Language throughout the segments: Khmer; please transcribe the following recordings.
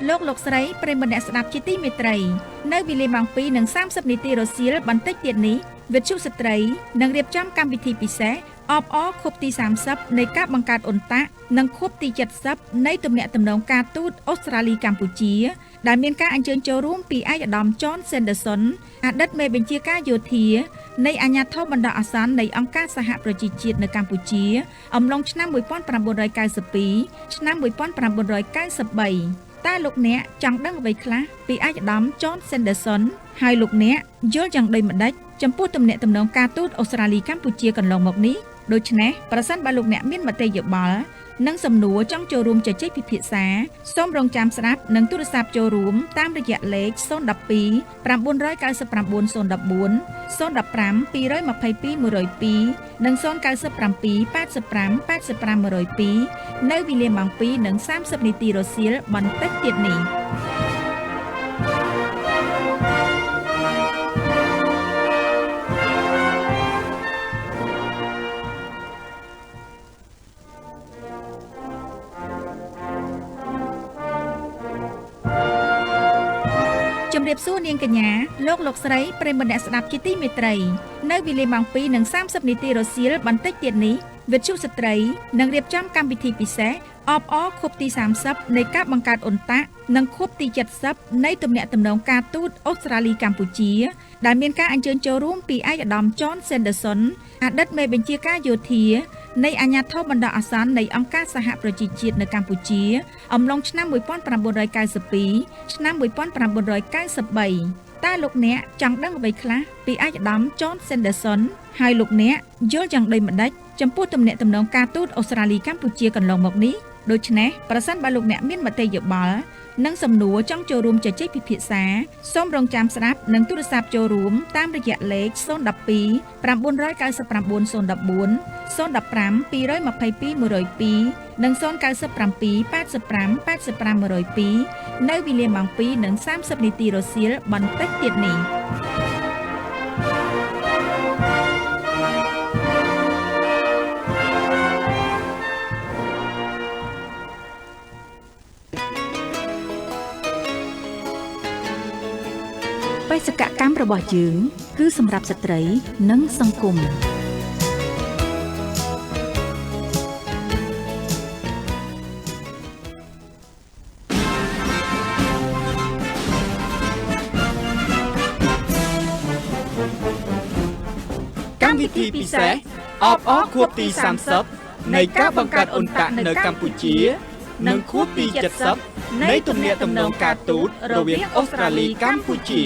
លោកស្រីប្រិយមិត្តអ្នកស្ដាប់ជាទីមេត្រីនៅវេលាម៉ោង 2:30 នាទីរសៀលបន្តិចទៀតនេះវិទ្យុស្ត្រីនឹងរៀបចំកម្មវិធីពិសេសអបអរខួបទី30នៃការបង្កើតអ៊ុនតាក់និងខួបទី70នៃទំនាក់ទំនងការទូតអូស្ត្រាលីកម្ពុជាដែលមានការអញ្ជើញចូលរួមពីឯកឧត្តម John Sanderson អតីតមេបញ្ជាការយោធានៃអាជ្ញាធរបណ្ដោះអាសន្ននៃអង្គការសហប្រជាជាតិនៅកម្ពុជាអំឡុងឆ្នាំ 1992 ឆ្នាំ 1993 តើលោកអ្នកចង់ដឹងអ្វីខ្លះពីឯកឧត្តម John Sanderson ហើយលោកអ្នកយល់យ៉ាងដូចម្ដេចចំពោះទំនាក់ទំនងការទូតអូស្ត្រាលីកម្ពុជាកន្លងមកនេះដូច្នេះប្រសិនបើលោកអ្នកមានមតិយោបល់និងសំណួរចង់ចូលរួមជជែកពិភាក្សាសូមរងចាំស្ដាប់និងទូរស័ព្ទចូលរួមតាមរយៈលេខ012 999 014 015 222 102និង097 85 85 102នៅវេលាម៉ោង 2:30 នាទីរសៀលបន្តិចទៀតនេះជំរាបសួរនាងកញ្ញាលោកស្រីប្រិយមិត្តអ្នកស្ដាប់ជាទីមេត្រីនៅវេលាម៉ោង 2:30 នាទីរសៀលបន្តិចទៀតនេះវិទ្យុស្ត្រីនឹងរៀបចំកម្មវិធីពិសេសអបអរខួបទី30នៃការបង្កើតអ៊ុនតាក់និងខួបទី70នៃទំនាក់ទំនងការទូតអូស្ត្រាលីកម្ពុជាដែលមានការអញ្ជើញចូលរួមពីឯកឧត្តម John Sanderson អតីតមេបញ្ជាការយោធានៃអាជ្ញាធរបណ្ដោះអាសន្ននៃអង្គការសហប្រជាជាតិនៅកម្ពុជាអំឡុងឆ្នាំ 1992 ឆ្នាំ 1993 តើលោកអ្នកចង់ដឹងអ្វីខ្លះពីឯកឧត្តម John Sanderson ហើយលោកអ្នកយល់យ៉ាងដូចម្ដេចចំពោះទំនាក់ទំនងការទូតអូស្ត្រាលីកម្ពុជាកន្លងមកនេះដូច្នេះប្រសិនបើលោកអ្នកមានមតិយោបល់និងសំណួរចង់ចូលរួមជជែកពិភាក្សាសូមរងចាំស្ដាប់និងទូរស័ព្ទចូលរួមតាមរយៈលេខ012 999 014 015 222 102និង097 85 85 102នៅវេលាម៉ោង 2:30 នាទីរសៀលបន្តិចទៀតនេះបេសកកម្មរបស់យើងគឺសម្រាប់ស្ត្រីនិងសង្គមកម្មវិធីពិសេសអបអរខួបទី30នៃការបង្កើតអ៊ុនតាក់នៅកម្ពុជានិងខួបទី70នៃទំនាក់ទំនងការទូតរវាងអូស្ត្រាលីកម្ពុជា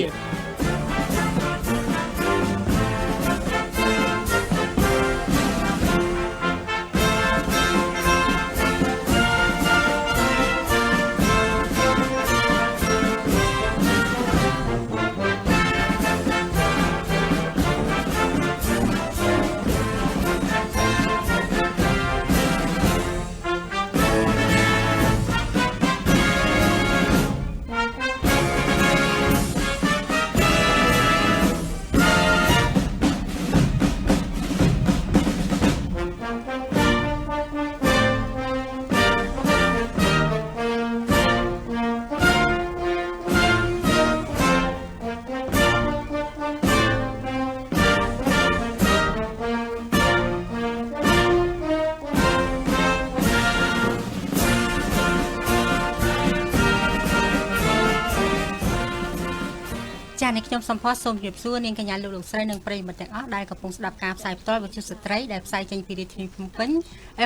ចា៎នេះខ្ញុំសំផស្សសូមជម្រាបសួរនាងកញ្ញាលោកស្រីនិងប្រិយមិត្តទាំងអស់ដែលកំពុងស្ដាប់ការផ្សាយផ្ទាល់វិទ្យុស្ត្រីដែលផ្សាយចេញពីរាជធានីភ្នំពេញ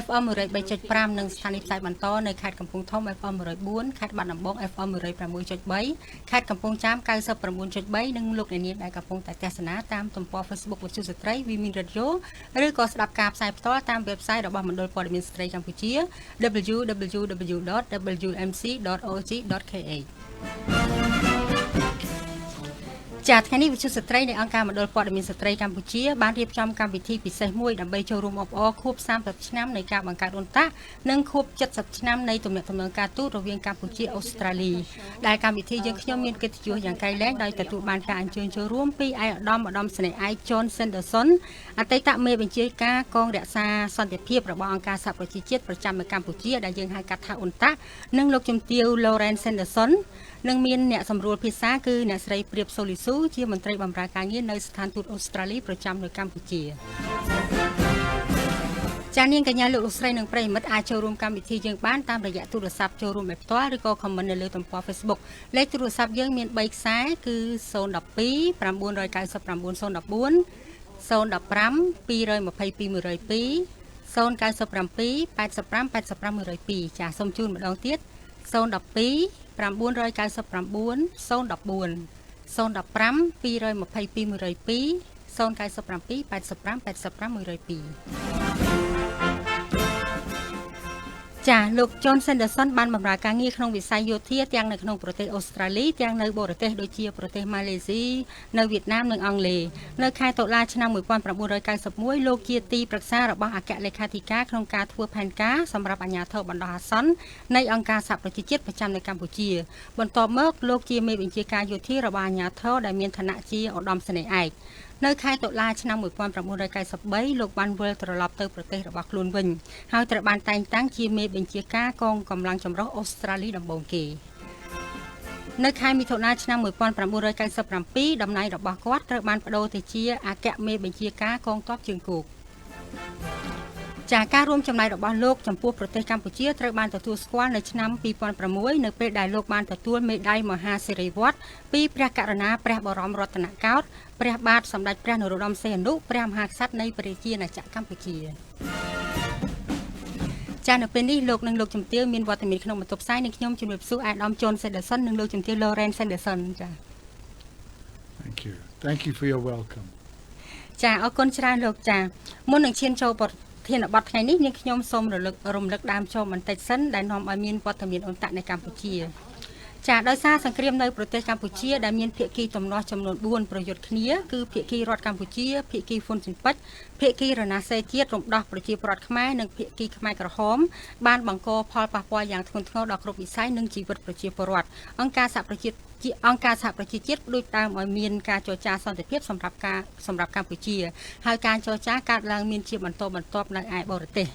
FM 103.5 និងស្ថានីយ៍ផ្សាយបន្តនៅខេត្តកំពង់ធំ FM 104 ខេត្តបាត់ដំបង FM 106.3 ខេត្តកំពង់ចាម 99.3 និងលោកអ្នកនាងដែលកំពុងតែទស្សនាតាមទំព័រ Facebook វិទ្យុស្ត្រី Women Radio ឬក៏ស្ដាប់ការផ្សាយផ្ទាល់តាម website របស់មណ្ឌលព័ត៌មានស្ត្រីកម្ពុជា www.wmc.org.kh ចាថ្ងៃនេះវិទ្យុស្ត្រីនៃអង្គការមណ្ឌលព័ត៌មានស្ត្រីកម្ពុជាបានរៀបចំកម្មវិធីពិសេសមួយដើម្បីចូលរួមអបអរខួប30ឆ្នាំនៃការបង្កើតUNTACនិងខួប70ឆ្នាំនៃទំនាក់ទំនងការទូតរវាងកម្ពុជាអូស្ត្រាលីដែលកម្មវិធីយើងខ្ញុំមានកិត្តិយសយ៉ាងក្រៃលែងដោយទទួលបានការអញ្ជើញចូលរួមពីឯកឧត្តមស្នេហ៍ឯក John Sanderson អតីតមេបញ្ជាការកងរក្សាសន្តិភាពរបស់អង្គការសហប្រជាជាតិប្រចាំនៅកម្ពុជាដែលយើងហៅកាត់ថាUNTACនិងលោកជំទាវ Sanderson និងមានអ្នកសម្រួលភាសាគឺអ្នកស្រីព្រាបសូលីស៊ូជាមន្ត្រីបម្រើការងារនៅស្ថានទូតអូស្ត្រាលីប្រចាំនៅកម្ពុជាចានាងកញ្ញាលោកលោកស្រីនិងប្រិយមិត្តអាចចូលរួមកម្មវិធីយើងបានតាមរយៈទូរស័ព្ទចូលរួមដោយផ្ទាល់ឬក៏ comment នៅលើទំព័រ Facebook លេខទូរស័ព្ទយើងមាន3ខ្សែគឺ012 999 014 015 222 102 097 85 85 102ចាសូមជូនម្ដងទៀត012 999 014 015 222 102 097 85 85 102ចាលោក John Sanderson បានបម្រើការងារក្នុងវិស័យយោធាទាំងនៅក្នុងប្រទេសអូស្ត្រាលីទាំងនៅបរទេសដូចជាប្រទេសម៉ាឡេស៊ីនៅវៀតណាមនិងអង់គ្លេសនៅខែតុលាឆ្នាំ1991លោកជាទីប្រឹក្សារបស់អគ្គលេខាធិការក្នុងការធ្វើផែនការសម្រាប់អាជ្ញាធរបណ្ដោះអាសន្ននៃអង្គការសហប្រជាជាតិប្រចាំនៅកម្ពុជាបន្ទាប់មកលោកជាមេបញ្ជាការយោធារបស់អាជ្ញាធរដែលមានឋានៈជាឧត្តមសេនីយ៍ឯកនៅខែតុលាឆ្នាំ1993លោកបានវិលត្រឡប់ទៅប្រទេសរបស់ខ្លួនវិញហើយត្រូវបានតែងតាំងជាមេបញ្ជាការកងកម្លាំងចម្រុះអូស្ត្រាលីដំបូងគេនៅខែមិថុនាឆ្នាំ1997តំណែងរបស់គាត់ត្រូវបានប្តូរទៅជាអគ្គមេបញ្ជាការកងទ័ពជើងគោកចាការរួមចំណែករបស់លោកចំពោះប្រទេសកម្ពុជាត្រូវបានទទួលស្គាល់នៅឆ្នាំ2006នៅពេលដែលលោកបានទទួលមេដាយមហាសិរីវ័ត្រពីព្រះករុណាព្រះបរមរតនកោដ្ឋព្រះបាទសម្ដេចព្រះនរោត្តមសីហនុព្រះមហាក្សត្រនៃប្រជាណាចក្រកម្ពុជាចានៅពេលនេះលោកនិងលោកជំទាវមានវត្តមានក្នុងបន្ទប់ផ្សាយនិងខ្ញុំជំរាបសួរអាដាម John Sanderson និងលោកជំទាវ Sanderson ចា Thank you for your welcome ចាអរគុណច្រើនលោកចាមុននឹងឈានចូលធានបទថ្ងៃនេះនាងខ្ញុំសូមរំលឹកដើមចូលបន្តិចសិនដែលនាំឲ្យមានវត្តមានUNTACនៅកម្ពុជាចាដោយសារសង្គ្រាមនៅប្រទេសកម្ពុជាដែលមានភាគីទំនាស់ចំនួន4ប្រយុទ្ធគ្នាគឺភាគីរដ្ឋកម្ពុជាភាគីហ៊ុនស៊ិនប៉ិចភាគីរណាសេជាតិរំដោះប្រជាពលរដ្ឋខ្មែរនិងភាគីខ្មែរក្រហមបានបង្កផលប៉ះពាល់យ៉ាងធ្ងន់ធ្ងរដល់គ្រប់វិស័យនិងជីវិតប្រជាពលរដ្ឋអង្គការសហប្រជាជាតិផ្ដួចផ្ដើមឲ្យមានការចរចាសន្តិភាពសម្រាប់កម្ពុជាហើយការចរចាកើតឡើងមានជាបន្តបន្ទាប់នៅឯបរទេស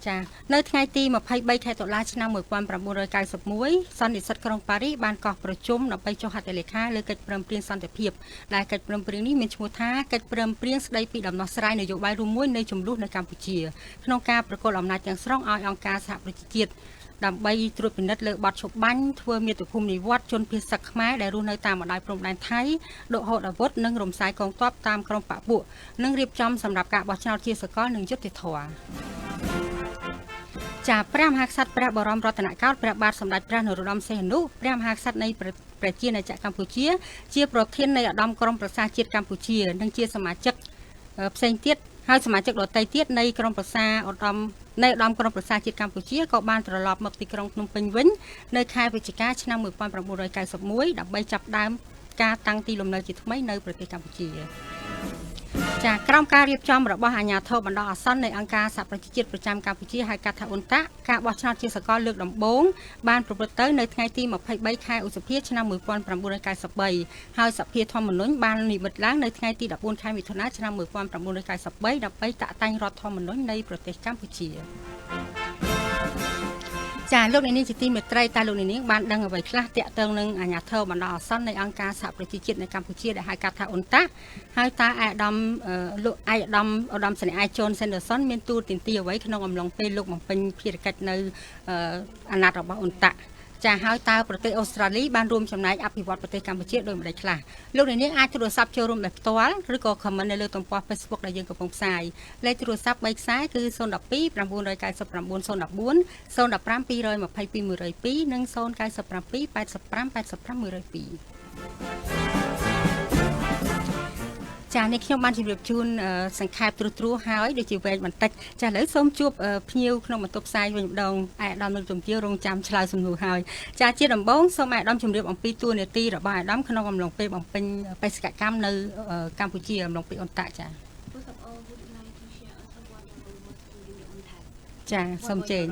ចានៅថ្ងៃទី23ខែតុលាឆ្នាំ1991សន្និសីទក្រុងប៉ារីសបានកោះប្រជុំដើម្បីចុះហត្ថលេខាលើកិច្ចព្រមព្រៀងសន្តិភាពដែលកិច្ចព្រមព្រៀងនេះមានឈ្មោះថាកិច្ចព្រមព្រៀងស្ដីពីដំណោះស្រាយនយោបាយរួមមួយនៃចំនួននៅកម្ពុជាក្នុងការប្រកល់អំណាចទាំងស្រុងឲ្យអង្គការសហប្រជាជាតិដើម្បីត្រួតពិនិត្យលើបទឈប់បាញ់ធ្វើមាតុភូមិនិវត្តជនភៀសសឹកខ្មែរដែលរស់នៅតាមបណ្ដោយព្រំដែនថៃដកហូតអាវុធនិងរំសាយកងទ័ពតាមក្រុមបពុនិងរៀបចំសម្រាប់ការបោះឆ្នោតជាសកលនិងយុត្តិធម៌ចាព្រះមហាក្សត្រព្រះបរមរតនកោដ្ឋព្រះបាទសម្ដេចព្រះនរោត្តមសីហនុព្រះមហាក្សត្រនៃប្រជាណាចក្រកម្ពុជាជាប្រធាននៃឧត្តមក្រុមប្រឹក្សាជាតិកម្ពុជានិងជាសមាជិកផ្សេងទៀតហើយសមាជិកដទៃទៀតនៃក្រុមប្រឹក្សាឧត្តមក្រុមប្រឹក្សាជាតិកម្ពុជាក៏បានត្រឡប់មកទីក្រុងភ្នំពេញវិញនៅខែវិច្ឆិកាឆ្នាំ1991ដើម្បីចាប់ផ្ដើមការតាំងទីលំនៅជាថ្មីនៅប្រទេសកម្ពុជាចាក្រោមការរៀបចំរបស់អាជ្ញាធរបណ្ដោះអាសន្ននៃអង្គការសហប្រជាជាតិប្រចាំកម្ពុជាហៅកាត់ថាUNTACការបោះឆ្នោតជាសកលលើកដំបូងបានប្រព្រឹត្តទៅនៅថ្ងៃទី23ខែឧសភាឆ្នាំ1993ហើយសភាធម្មនុញ្ញបាននិម្មិតឡើងនៅថ្ងៃទី14ខែមិថុនាឆ្នាំ1993ដើម្បីតាក់តែងរដ្ឋធម្មនុញ្ញនៃប្រទេសកម្ពុជាចាលោកនាងជាទីមេត្រីតើលោកនាងបានដឹងអ្វីខ្លះទាក់ទងនឹងអាជ្ញាធរបណ្ដោះអាសន្ននៃអង្គការសហប្រជាជាតិនៅកម្ពុជាដែលហៅកាត់ថាUNTACហើយតើអាដាមលោកឧត្តមសេនីយ៍ឯក John Sanderson មានទូតទានទីអ្វីក្នុងអំឡុងពេលលោកបំពេញភារកិច្ចនៅអាណត្តិរបស់UNTACចាហើយតើប្រទេសអូស្ត្រាលីបានរួមចំណែកអភិវឌ្ឍប្រទេសកម្ពុជាដោយម្ដេចខ្លះលោកនាងអាចទូរស័ព្ទចូលរួមដោយផ្ទាល់ឬក៏ comment នៅលើទំព័រ Facebook ដែលយើងកំពុងផ្សាយលេខទូរស័ព្ទ3ខ្សែគឺ012 999 014 015 222 102និង097 85 85 102 ចានេះខ្ញុំបានជម្រាបជូនសង្ខេបត្រួសហើយដូចជាវែងបន្តិចចាឥឡូវសូមជួបភ្ញៀវក្នុងបន្ទប់ផ្សាយវិញម្ដងឯកឧត្តមនៅជំទាវរងចាំឆ្លើយសំណួរហើយចាជាដំបូងសូមឯកឧត្តមជម្រាបអំពីតួនាទីរបស់ឯកឧត្តមក្នុងអំឡុងពេលបំពេញបេសកកម្មនៅកម្ពុជាអំឡុងពេលអ៊ុនតាក់ចាចាសូមជើញ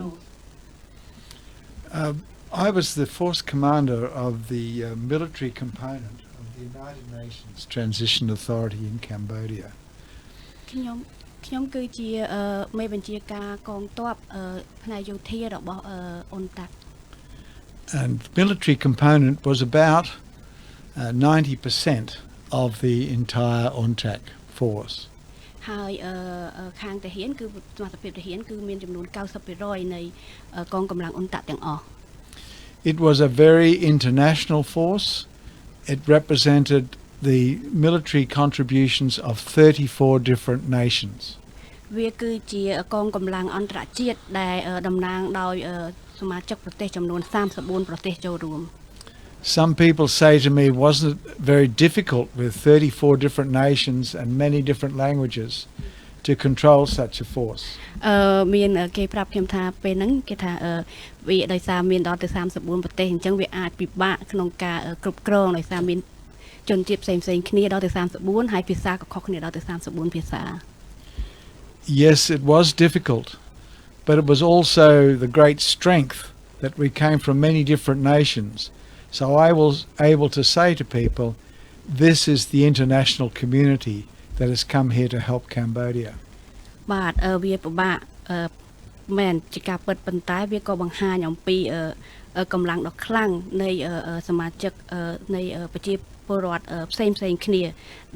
I was the force commander of the military component of the United Nations Transition Authority in Cambodia. ខ្ញុំគឺជាមេបញ្ជាការកងទ័ពផ្នែកយោធារបស់UNTAC. And the military component was about 90% of the entire UNTAC force. ហើយខាងទាហានគឺសមត្ថភាពទាហានគឺមានចំនួន 90% នៃកងកម្លាំងUNTAC ទាំងអស់ It was a very international force. It represented the military contributions of 34 different nations. វាគឺជាកងកម្លាំងអន្តរជាតិដែលតំណាងដោយសមាជិកប្រទេសចំនួន 34 ប្រទេសចូលរួម Some people say to me, wasn't it very difficult with 34 different nations and many different languages to control such a force? មានគេប្រាប់ខ្ញុំថាពេលហ្នឹងគេថាវាដោយសារមានដល់ទៅ34ប្រទេសអញ្ចឹងវាអាចពិបាកក្នុងការគ្រប់គ្រងដោយសារមានជនជាតិផ្សេងៗគ្នាដល់ទៅ34ហើយភាសាក៏ខុសគ្នាដល់ទៅ34ភាសា Yes, it was difficult, but it was also the great strength that we came from many different nations. So I was able to say to people, this is the international community that has come here to help Cambodia. បាទវាពិបាកមែនជាការពិតប៉ុន្តែវាក៏បង្ហាញអំពីកម្លាំងដ៏ខ្លាំងនៃសមាជិកនៃប្រជាពលរដ្ឋផ្សេងគ្នា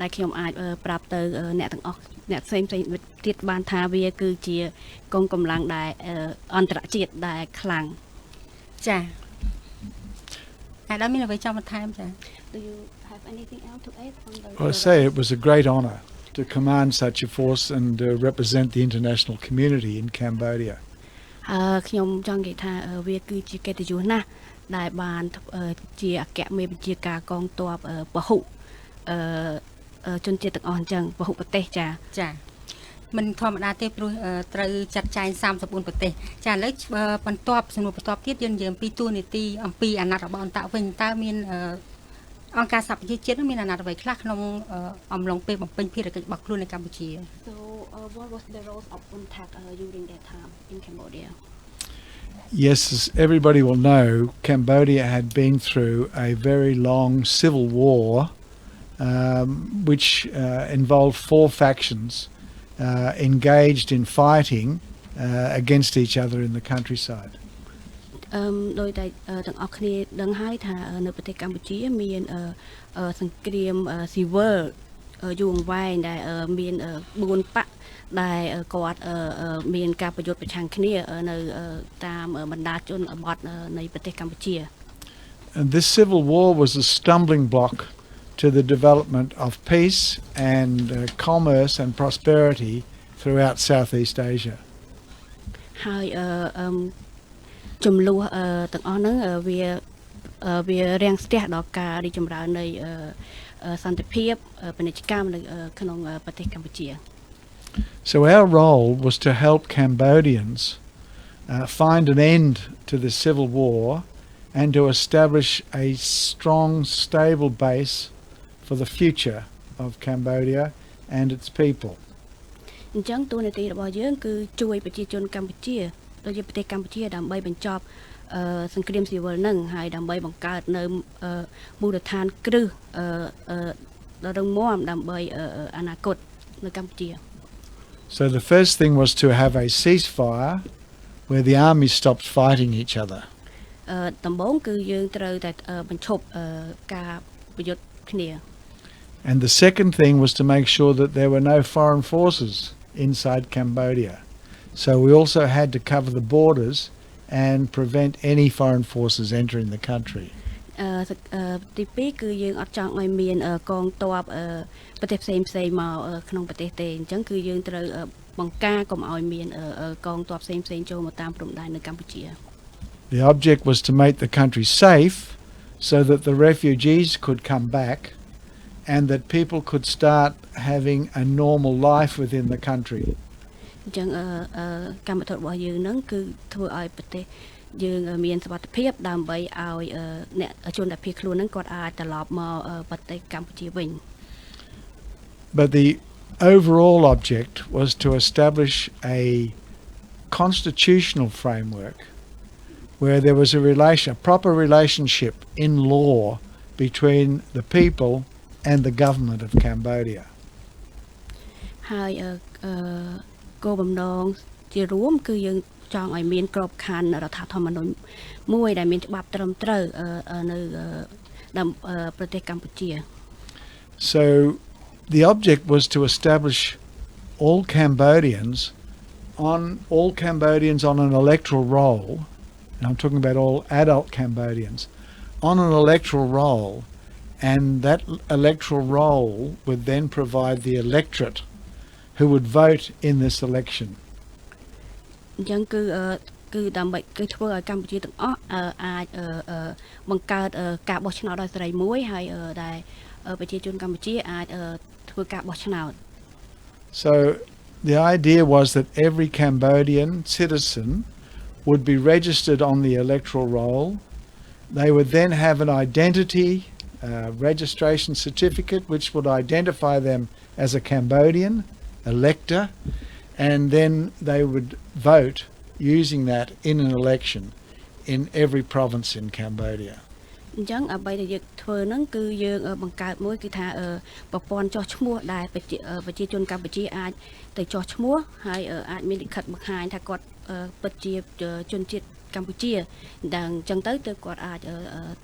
ដែលខ្ញុំអាចប្រាប់ទៅអ្នកទាំងអស់អ្នកផ្សេងទៀតបានថាវាគឺជាកងកម្លាំងដែលអន្តរជាតិដែលខ្លាំងចាហើយដល់មានអ្វីចង់បន្ថែមចា Do you have anything else to add on the Well, I say it was a great honor to command such a force and represent the international community in Cambodia. ខ្ញុំចង់និយាយថាវាគឺជាកិត្តិយសណាស់ដែលបានជាអគ្គមេបញ្ជាការកងទ័ពពហុជនជាតិទាំងអស់អញ្ចឹងពហុប្រទេសចាមិនធម្មតាទេព្រោះត្រូវចាត់ចែង34ប្រទេសចាឥឡូវបន្ទាប់សំណួរបន្ទាប់ទៀតយើងនិយាយអំពីតួនាទីអំពីអាណត្តិរបស់អន្តរវិញតើមានអង្គការសហប្រជាជាតិមានអាណត្តិអ្វីខ្លះក្នុងអំឡុងពេលបំពេញភារកិច្ចរបស់ខ្លួននៅកម្ពុជា So what was the role of UNTAC during that time in Cambodia? Yes, as everybody will know, Cambodia had been through a very long civil war which involved 4 factions engaged in fighting against each other in the countryside. ដោយតែទាំងអស់គ្នាដឹងហើយថានៅប្រទេសកម្ពុជាមានសង្គ្រាមស៊ីវិលយូរអង្វែងដែលមាន4បកដែលគាត់មានការប្រយុទ្ធប្រឆាំងគ្នានៅតាមបណ្ដាជនបទនៃប្រទេសកម្ពុជា And this civil war was a stumbling block to the development of peace and commerce and prosperity throughout Southeast Asia. ហើយចំនួនទាំងអស់ហ្នឹងវារាំងស្ទះដល់ការរីកចម្រើននៃសន្តិភាពពាណិជ្ជកម្មនៅក្នុងប្រទេសកម្ពុជា So our role was to help Cambodians find an end to the civil war and to establish a strong, stable base for the future of Cambodia and its people. អញ្ចឹងតួនាទីរបស់យើងគឺជួយប្រជាជនកម្ពុជាដូចជាប្រទេសកម្ពុជាដើម្បីបញ្ចប់សង្គ្រាមស៊ីវិលហ្នឹងហើយដើម្បីបង្កើតនៅមូលដ្ឋានគ្រឹះដ៏រឹងមាំដើម្បីអនាគតនៅកម្ពុជា So the first thing was to have a ceasefire where the army stopped fighting each other. ដំបូងគឺយើងត្រូវតែបញ្ឈប់ការប្រយុទ្ធគ្នា And the second thing was to make sure that there were no foreign forces inside Cambodia. So we also had to cover the borders and prevent any foreign forces entering the country. ទី2គឺយើងអត់ចង់ឲ្យមានកងទ័ពប្រទេសផ្សេងមកក្នុងប្រទេសទេអញ្ចឹងគឺយើងត្រូវបង្ការកុំឲ្យមានកងទ័ពផ្សេងចូលមកតាមព្រំដែននៅកម្ពុជា The object was to make the country safe so that the refugees could come back and that people could start having a normal life within the country. អញ្ចឹងកម្មវិធីរបស់យើងហ្នឹងគឺធ្វើឲ្យប្រទេសយើងមានសុវត្ថិភាពដើម្បីឲ្យអ្នកជនដែលភៀសខ្លួនហ្នឹងគាត់អាចត្រឡប់មកប្រទេសកម្ពុជាវិញ But the overall object was to establish a constitutional framework where there was a proper relationship in law between the people and the government of Cambodia. ហើយគោលបំណងជារួមគឺយើងចង់ឲ្យមានក្របខ័ណ្ឌរដ្ឋធម្មនុញ្ញមួយដែលមានច្បាប់ត្រឹមត្រូវនៅប្រទេសកម្ពុជា So the object was to establish all Cambodians on an electoral roll, and I'm talking about all adult Cambodians, on an electoral roll, and that electoral roll would then provide the electorate who would vote in this election. អញ្ចឹងគឺដើម្បីគឺធ្វើឲ្យកម្ពុជាទាំងអស់អាចបង្កើតការបោះឆ្នោតដោយសេរីមួយហើយដែលប្រជាជនកម្ពុជាអាចធ្វើការបោះឆ្នោត So the idea was that every Cambodian citizen would be registered on the electoral roll. They would then have an identity registration certificate which would identify them as a Cambodian elector, and then they would vote using that in an election in every province in Cambodia. អញ្ចឹងអ្វីដែលយើងធ្វើហ្នឹងគឺយើងបង្កើតមួយគឺថាប្រព័ន្ធចោះឈ្មោះដែលប្រជាជនកម្ពុជាអាចទៅចោះឈ្មោះហើយអាចមានលិខិតបង្ហាញថាគាត់ពិតជាជនជាតិកម្ពុជាដែលអញ្ចឹងទៅគាត់អាច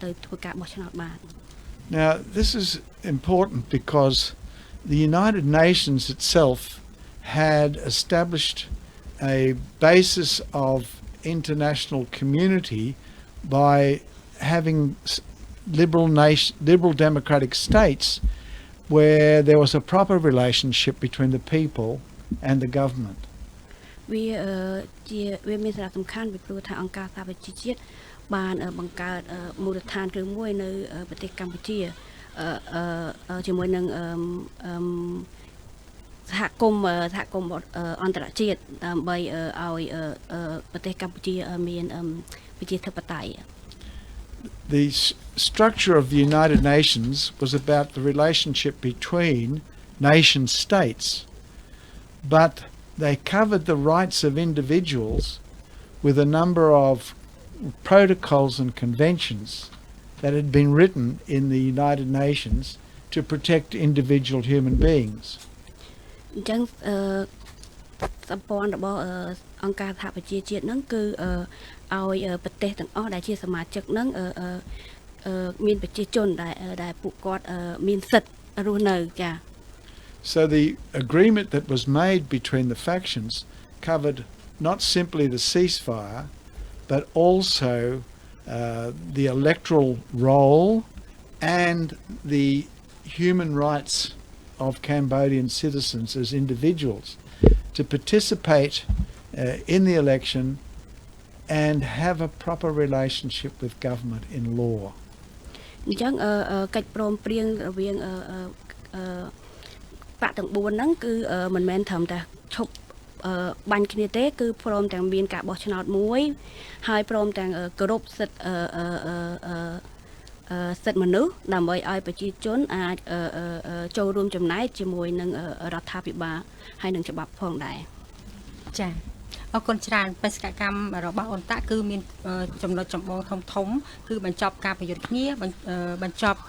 ទៅធ្វើការបោះឆ្នោតបាន Now this is important because the United Nations itself had established a basis of international community by having liberal democratic states where there was a proper relationship between the people and the government. វាមានសារៈសំខាន់ពីព្រោះថាអង្គការសហប្រជាជាតិបានបង្កើតមូលដ្ឋានគ្រឹះមួយនៅប្រទេសកម្ពុជាជាមួយនឹងសហគមន៍អន្តរជាតិដើម្បីឲ្យប្រទេសកម្ពុជាមានប្រជាធិបតេយ្យ The structure of the United Nations was about the relationship between nation states, but they covered the rights of individuals with a number of protocols and conventions that had been written in the United Nations to protect individual human beings. អញ្ចឹងសម្ព័ន្ធរបស់អង្គការសហប្រជាជាតិហ្នឹងគឺឲ្យប្រទេសទាំងអស់ដែលជាសមាជិកហ្នឹងមានប្រជាជនដែលពួកគាត់មានសិទ្ធិរស់នៅចា So the agreement that was made between the factions covered not simply the ceasefire but also the electoral roll and the human rights of Cambodian citizens as individuals to participate in the election and have a proper relationship with government in law. អញ្ចឹងកិច្ចព្រមព្រៀងរវាងបកទាំង4ហ្នឹងគឺមិនមែនត្រឹមតែឈប់បាញ់គ្នាទេគឺព្រមទាំងមានការបោះឆ្នោតមួយហើយព្រមទាំងគោរពសិទ្ធិសិទ្ធិមនុស្សដើម្បីឲ្យប្រជាជនអាចចូលរួមចំណែកជាមួយនឹងរដ្ឋាភិបាលហើយនឹងច្បាប់ផងដែរចា៎អរគុណច្រើនបេសកកម្មរបស់អន្តៈគឺមានចំណុចចម្បងធំគឺបញ្ចប់ការប្រយុទ្ធគ្នាបញ្ចប់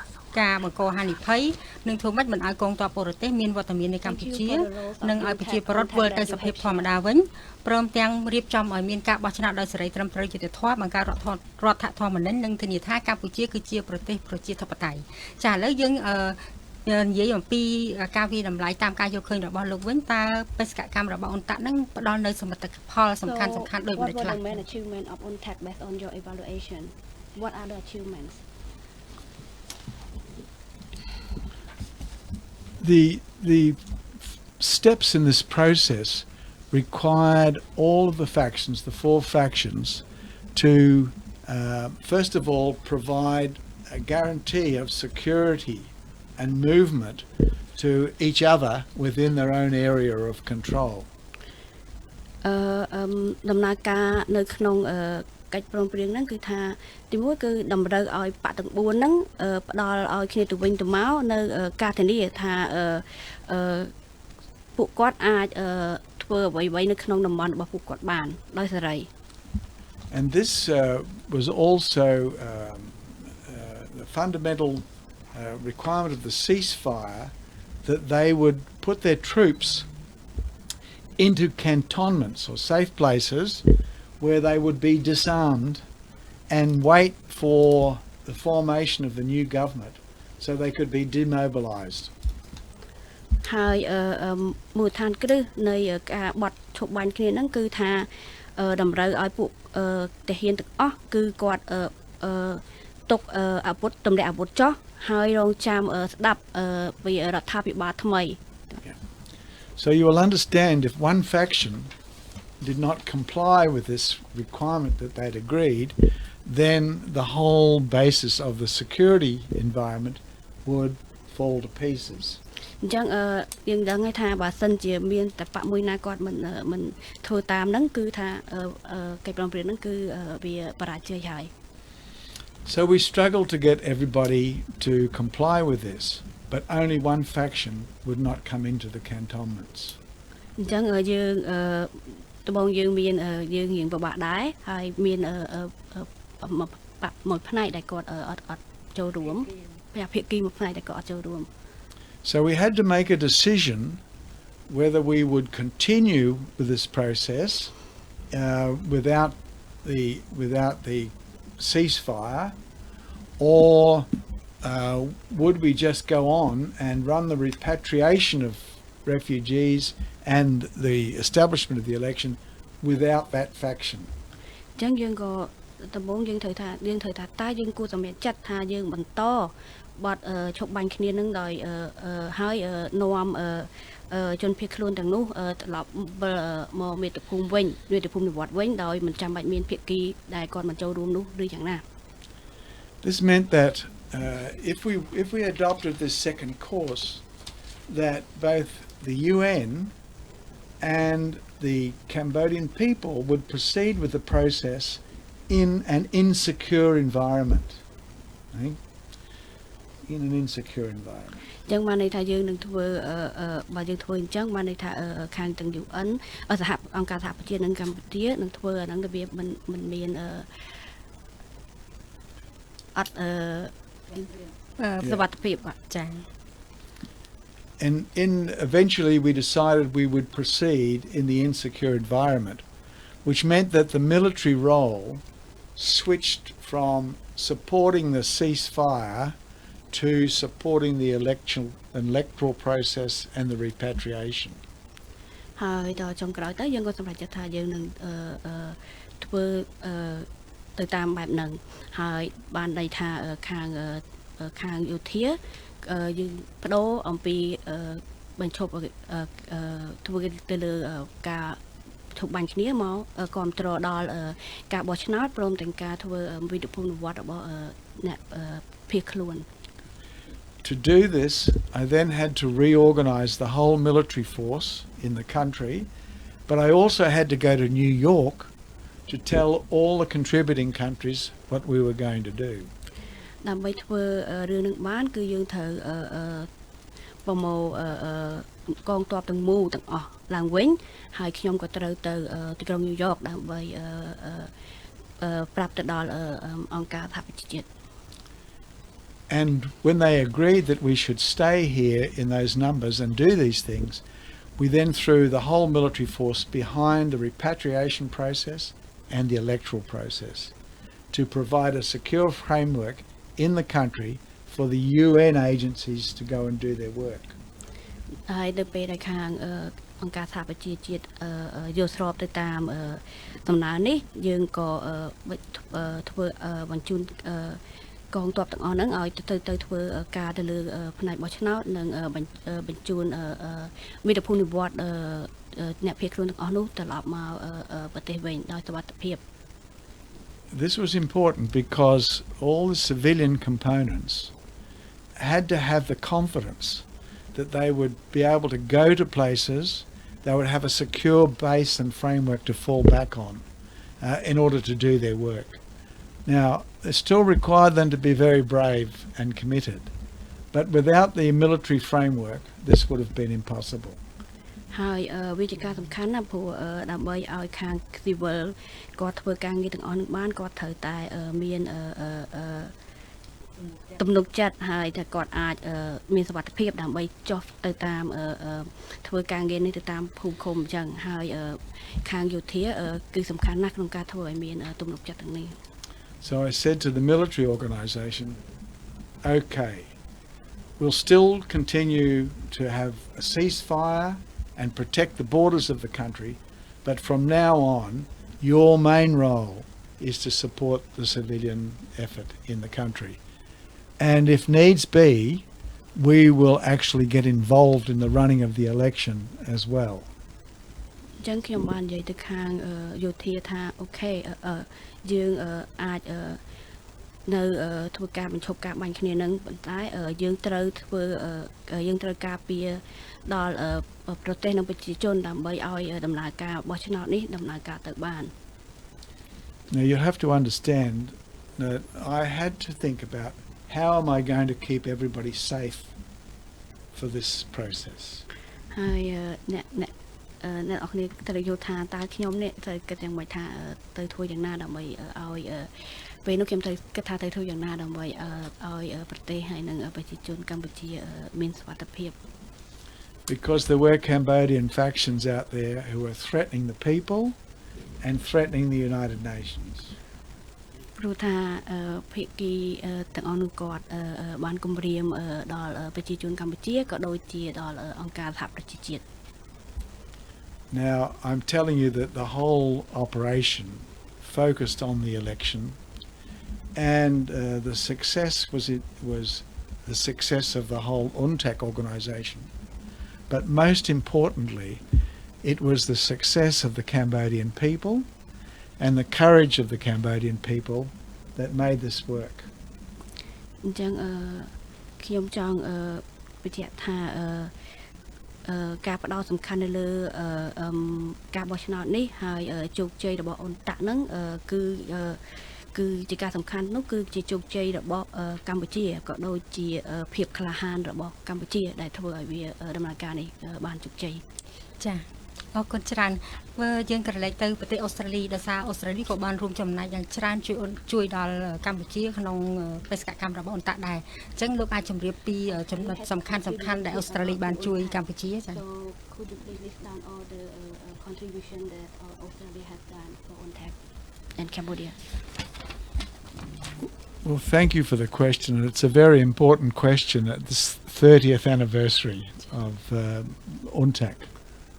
ការបង្កហានិភ័យនិងធ្វើម៉េចមិនឲ្យកងទ័ពបរទេសមានវត្តមាននៅកម្ពុជានិងឲ្យប្រជាពលរដ្ឋវិលទៅសភាពធម្មតាវិញព្រមទាំងរៀបចំឲ្យមានការបោះឆ្នោតដោយសេរីត្រឹមត្រូវយុត្តិធម៌បង្កើតរដ្ឋធម្មនុញ្ញនិងធានាថាកម្ពុជាគឺជាប្រទេសប្រជាធិបតេយ្យចាឥឡូវយើងនិយាយអំពីការវិតម្លៃតាមការយកឃើញរបស់លោកវិញតើបេសកកម្មរបស់អន្តៈនឹងផ្ដល់នៅសមិទ្ធផលសំខាន់ដោយមិនខ្លះ What were the main achievement of UNTAC based on your evaluation? What are the achievements? The steps in this process required all of the factions, the 4 factions, to first of all provide a guarantee of security and movement to each other within their own area of control. ដំណើរការនៅក្នុងកិច្ចព្រមព្រៀងហ្នឹងគឺថាទីមួយគឺតម្រូវឲ្យបកទាំង4ហ្នឹងផ្ដល់ឲ្យគ្នាទៅវិញទៅមកនៅការធានាថាពួកគាត់អាចធ្វើអ្វីៗនៅក្នុងតំបន់របស់ពួកគាត់បានដោយសេរី And this was also the fundamental requirement of the ceasefire that they would put their troops into cantonments or safe places where they would be disarmed and wait for the formation of the new government so they could be demobilized. ហើយមូលដ្ឋានគ្រឹះនៃការបត់ឈប់បាញ់គ្នាហ្នឹងគឺថាតម្រូវឲ្យពួកទាហានទាំងអស់គឺគាត់ទុកអាវុធទម្លាក់អាវុធចោះហើយរងចាំស្ដាប់ពីរដ្ឋាភិបាលថ្មី So you will understand if one faction did not comply with this requirement that they'd agreed, then the whole basis of the security environment would fall to pieces. អញ្ចឹងយើងដឹងហើយថាបើសិនជាមានតែបកមួយណាគាត់មិនធ្វើតាមហ្នឹងគឺថាកិច្ចព្រមព្រៀងហ្នឹងគឺវាបរាជ័យហើយ So we struggled to get everybody to comply with this, but only one faction would not come into the cantonments. អញ្ចឹងយើងដំបូងយើងមានយើងរៀងពិបាកដែរហើយមានមួយផ្នែកដែលគាត់អត់ចូលរួមភាគីមួយផ្នែកដែលគាត់អត់ចូលរួម So we had to make a decision whether we would continue with this process without the ceasefire, or would we just go on and run the repatriation of refugees and the establishment of the election without that faction. អញ្ចឹងយើងក៏ដំបូងយើងត្រូវថាតើយើងគួរសម្រេចចិត្តថាយើងបន្តបត់ឈប់បាញ់គ្នានឹងដោយហើយនាំជនភៀសខ្លួនទាំងនោះត្រឡប់មកមាតុភូមិវិញមាតុភូមិនិវត្តន៍វិញដោយមិនចាំបាច់មានភាគីដែលគាត់មិនចូលរួមនោះឬយ៉ាងណា This meant that if we adopted this second course, that both the UN and the Cambodian people would proceed with the process in an insecure environment. Right? In an insecure environment. អញ្ចឹងបានន័យថាយើងនឹងធ្វើបើយើងធ្វើអញ្ចឹងបានន័យថាខាងទាំង UN សហអង្គការសហប្រជាជាតិនិងកម្ពុជានឹងធ្វើអាហ្នឹងវាមិនមានអត់សុវត្ថិភាពចា៎ And eventually we decided we would proceed in the insecure environment, which meant that the military role switched from supporting the ceasefire to supporting the electoral process and the repatriation. ហើយដល់ចុងក្រោយទៅយើងក៏សម្រេចចិត្តថាយើងនឹងធ្វើទៅតាមបែបហ្នឹងហើយបានន័យថាខាងយោធាយើងបដូរអំពីបញ្ឈប់ធ្វើទៅលើការឈប់បាញ់គ្នាមកគ្រប់គ្រងដល់ការបោះឆ្នោតព្រមទាំងការធ្វើវិធានភូមិនិវត្តន៍របស់អ្នកភៀសខ្លួន To do this, I then had to reorganize the whole military force in the country, but I also had to go to New York to tell all the contributing countries what we were going to do. ដើម្បីធ្វើរឿងនឹងបានគឺយើងត្រូវប្រមូលកងទ័ពទាំងមូលទាំងអស់ឡើងវិញហើយខ្ញុំក៏ត្រូវទៅទីក្រុងញូវយ៉កដើម្បីប្រាប់ទៅដល់អង្គការសហប្រជាជាតិ And when they agreed that we should stay here in those numbers and do these things, we then threw the whole military force behind the repatriation process and the electoral process to provide a secure framework in the country for the UN agencies to go and do their work. ហើយនៅពេលដែលខាងអង្គការសហប្រជាជាតិយល់ស្របទៅតាមដំណើរនេះយើងក៏ធ្វើបញ្ជូនកងទ័ពទាំងអស់ហ្នឹងឲ្យទៅធ្វើការទៅលើផ្នែកបោះឆ្នោតនិងបញ្ជូនមេធាភូមិនិវត្តន៍អ្នកភៀសខ្លួនទាំងអស់នោះត្រឡប់មកប្រទេសវិញដោយសុវត្ថិភាព This was important because all the civilian components had to have the confidence that they would be able to go to places, they would have a secure base and framework to fall back on in order to do their work. Now, it still required them to be very brave and committed, but without the military framework, this would have been impossible. ហើយវាជាការសំខាន់ណាស់ព្រោះដើម្បីឲ្យខាង civil គាត់ធ្វើការងារទាំងអស់នឹងបានគាត់ត្រូវតែមានទំនុកចិត្តហើយតែគាត់អាចមានសុវត្ថិភាពដើម្បីចុះទៅតាមធ្វើការងារនេះទៅតាមភូមិឃុំអញ្ចឹងហើយខាងយោធាគឺសំខាន់ណាស់ក្នុងការធ្វើឲ្យមានទំនុកចិត្តទាំងនេះ So I said to the military organisation, okay, we'll still continue to have a ceasefire and protect the borders of the country, but from now on, your main role is to support the civilian effort in the country. And if needs be, we will actually get involved in the running of the election as well. ចឹងខ្ញុំបាននិយាយទៅខាងយោធាថាអូខេយើងអាចនៅធ្វើការបញ្ឈប់ការបាញ់គ្នានឹងប៉ុន្តែយើងត្រូវការពារដល់ប្រទេសនិងប្រជាជនដើម្បីឲ្យដំណើរការបោះឆ្នោតនេះដំណើរការទៅបាន Now you have to understand that I had to think about how am I going to keep everybody safe for this process. ហើយអ្នកអរគ្នាត្រូវយល់ថាតើខ្ញុំនេះត្រូវគិតយ៉ាងម៉េចថាទៅធ្វើយ៉ាងណាដើម្បីឲ្យពេលនោះខ្ញុំត្រូវគិតថាទៅធ្វើយ៉ាងណាដើម្បីឲ្យប្រទេសហើយនិងប្រជាជនកម្ពុជាមានសុវត្ថិភាព Because there were Cambodian factions out there who were threatening the people and threatening the United Nations. ព្រោះថាភាគីទាំងអស់នោះគាត់បានគំរាមដល់ប្រជាជនកម្ពុជាក៏ដូចជាដល់អង្គការសហប្រជាជាតិ Now I'm telling you that the whole operation focused on the election and the success was the success of the whole UNTAC organisation. But most importantly, it was the success of the Cambodian people and the courage of the Cambodian people that made this work. អញ្ចឹងខ្ញុំចង់បញ្ជាក់ថាការផ្ដោតសំខាន់នៅលើការបោះឆ្នោតនេះហើយជោគជ័យរបស់អ៊ុនតាក់ហ្នឹងគឺជាការសំខាន់នោះគឺជាជោគជ័យរបស់កម្ពុជាក៏ដូចជាភាពក្លាហានរបស់កម្ពុជាដែលធ្វើឲ្យវាដំណើរការនេះបានជោគជ័យចា៎អរគុណច្រើនយើងក៏លេចទៅប្រទេសអូស្ត្រាលីដោយសារអូស្ត្រាលីក៏បានរួមចំណែកយ៉ាងច្រើនជួយដល់កម្ពុជាក្នុងបេសកកម្មរបស់អ៊ុនតាក់ដែរអញ្ចឹងលោកអាចជម្រាបពីចំណុចសំខាន់ដែលអូស្ត្រាលីបានជួយកម្ពុជាចា៎ Could you please list down all the contribution that Australia has done for UNTAC and Cambodia Well, thank you for the question. It's a very important question at this 30th anniversary of UNTAC.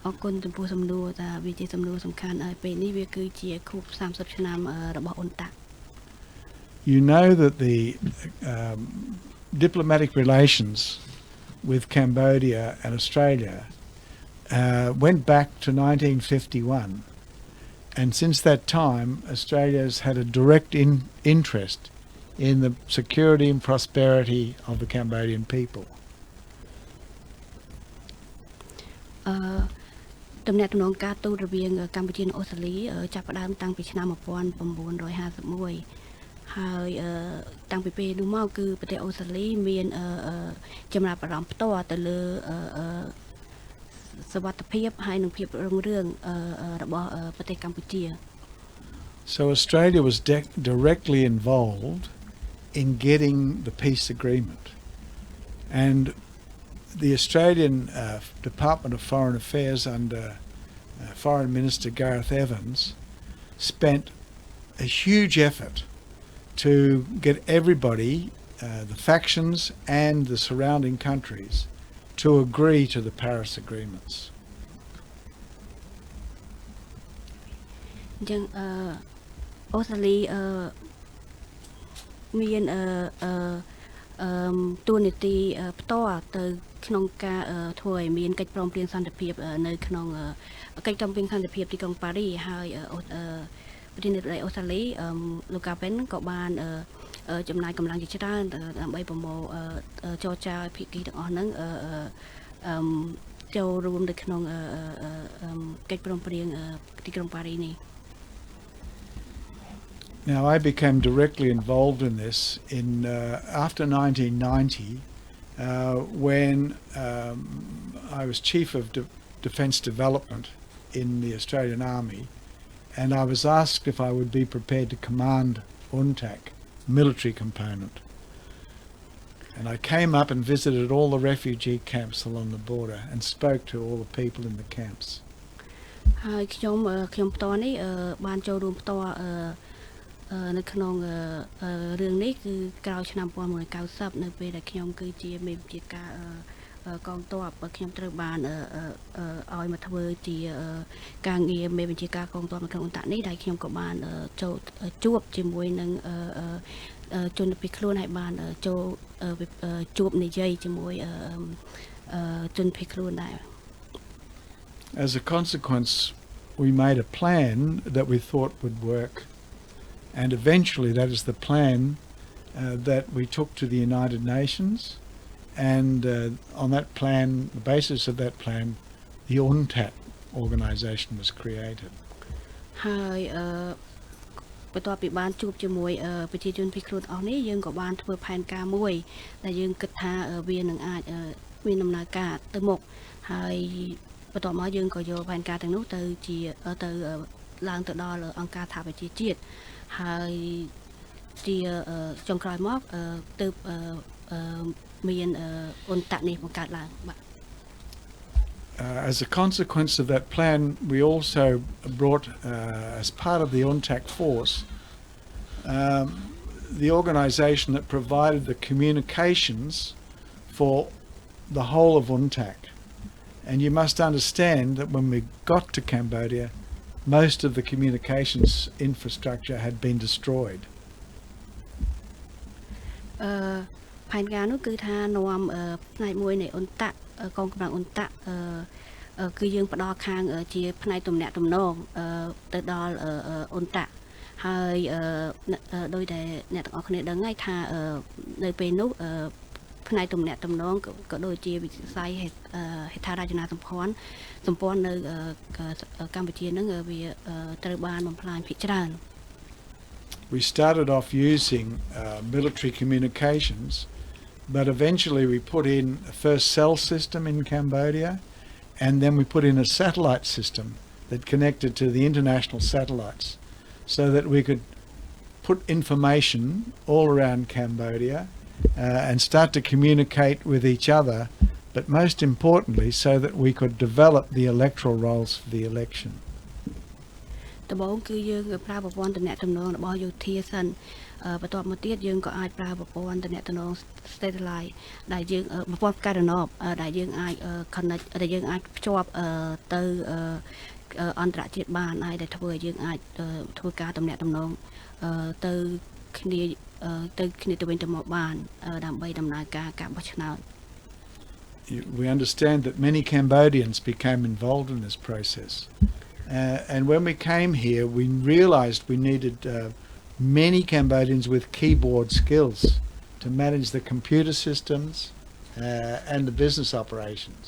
អរគុណចំពោះសំណួរថាវាជាសំណួរសំខាន់ហើយពេលនេះវាគឺជាខួប30ឆ្នាំរបស់ UNTAC. You know that the diplomatic relations with Cambodia and Australia went back to 1951. And since that time, Australia's had a direct interest in the security and prosperity of the Cambodian people. ទំនាក់ទំនងការទូតរវាងកម្ពុជានិងអូស្ត្រាលីចាប់ផ្ដើមតាំងពីឆ្នាំ1951ហើយតាំងពីពេលនោះមកគឺប្រទេសអូស្ត្រាលីមានចំណាប់អារម្មណ៍ផ្ទាល់ទៅលើសុវត្ថិភាពហើយនិងភាពរុងរឿងរបស់ប្រទេសកម្ពុជា So Australia was directly involved in getting the peace agreement. And the Australian Department of Foreign Affairs under Foreign Minister Gareth Evans spent a huge effort to get everybody, the factions and the surrounding countries, to agree to the Paris agreements. អញ្ចឹងអូស្ត្រាលីមានតួនាទីផ្ទាល់ទៅក្នុងការធ្វើឲ្យមានកិច្ចព្រមព្រៀងសន្តិភាពនៅក្នុងកិច្ចព្រមព្រៀងសន្តិភាពទីក្រុងប៉ារីសហើយប្រធានាធិបតីអូស្ត្រាលីលោកកាពេនក៏បាន ចំណាយកម្លាំងជាច្រើនដើម្បីប្រមូលចរចាឲ្យភាគីទាំងអស់ហ្នឹងចូលរួមនៅក្នុងកិច្ចព្រមព្រៀងទីក្រុងប៉ារីសនេះ Now I became directly involved in this in after 1990 when I was Chief of Defence Development in the Australian Army, and I was asked if I would be prepared to command UNTAC military component. And I came up and visited all the refugee camps along the border and spoke to all the people in the camps. ហើយខ្ញុំផ្ទាល់នេះបានចូលរួមផ្ទាល់នៅក្នុងរឿងនេះគឺក្រោយឆ្នាំ1990នៅពេលដែលខ្ញុំគឺជាមេបញ្ជាការកងទ័ពខ្ញុំត្រូវបានឲ្យមកធ្វើជាការងារមេបញ្ជាការកងទ័ពនៅក្នុងអន្តរនេះដែលខ្ញុំក៏បានចូលជួបជាមួយនឹងជនភៀសខ្លួនហើយបានចូលជួបនិយាយជាមួយជនភៀសខ្លួនដែរ As a consequence, we made a plan that we thought would work, and eventually that is the plan that we took to the United Nations, and on that plan, the basis of that plan, the UNTAC organisation was created. ហើយបន្ទាប់ពីបានជួបជាមួយប្រជាជនភៀសខ្លួនអស់នេះយើងក៏បានធ្វើផែនការមួយដែលយើងគិតថាវានឹងអាចមានដំណើរការទៅមុខហើយបន្ទាប់មកយើងក៏យកផែនការទាំងនោះទៅឡើងទៅដល់អង្គការសហប្រជាជាតិហើយជាចុងក្រោយមកទើបមានអ៊ុនតាក់នេះបង្កើតឡើងបាទ As a consequence of that plan, we also brought, as part of the UNTAC force, the organisation that provided the communications for the whole of UNTAC. And you must understand that when we got to Cambodia, most of the communications infrastructure had been destroyed. ផែនការនោះគឺថានាំផ្នែកមួយនៃអ៊ុនតាក់កងកម្លាំងអ៊ុនតាក់គឺយើងផ្ដល់ខាងជាផ្នែកទំនាក់ទំនងទៅដល់អ៊ុនតាក់ហើយដោយតែអ្នកទាំងអស់គ្នាដឹងហើយថានៅពេលនោះផ្នែកទំនាក់ទំនងក៏ដូចជាវិស័យហេដ្ឋារចនាសម្ព័ន្ធនៅកម្ពុជានឹងវាត្រូវបានបំផ្លាញភាគច្រើន We started off using military communications, but eventually we put in a first cell system in Cambodia, and then we put in a satellite system that connected to the international satellites so that we could put information all around Cambodia and start to communicate with each other, but most importantly so that we could develop the electoral rolls for the election. ដំបូងគឺយើងប្រើប្រព័ន្ធទំនាក់ទំនងរបស់យោធាសិនបន្ទាប់មកទៀតយើងក៏អាចប្រើប្រព័ន្ធទំនាក់ទំនង satellite ដែលយើងប្រព័ន្ធផ្កាយរណបដែលយើងអាច connect ដែលយើងអាចភ្ជាប់ទៅអន្តរជាតិបានហើយដែលធ្វើឲ្យយើងអាចធ្វើការទំនាក់ទំនងទៅគ្នាទៅវិញទៅមកបានដើម្បីដំណើរការការបោះឆ្នោត We understand that many Cambodians became involved in this process. And when we came here, we realised we needed many Cambodians with keyboard skills to manage the computer systems and the business operations.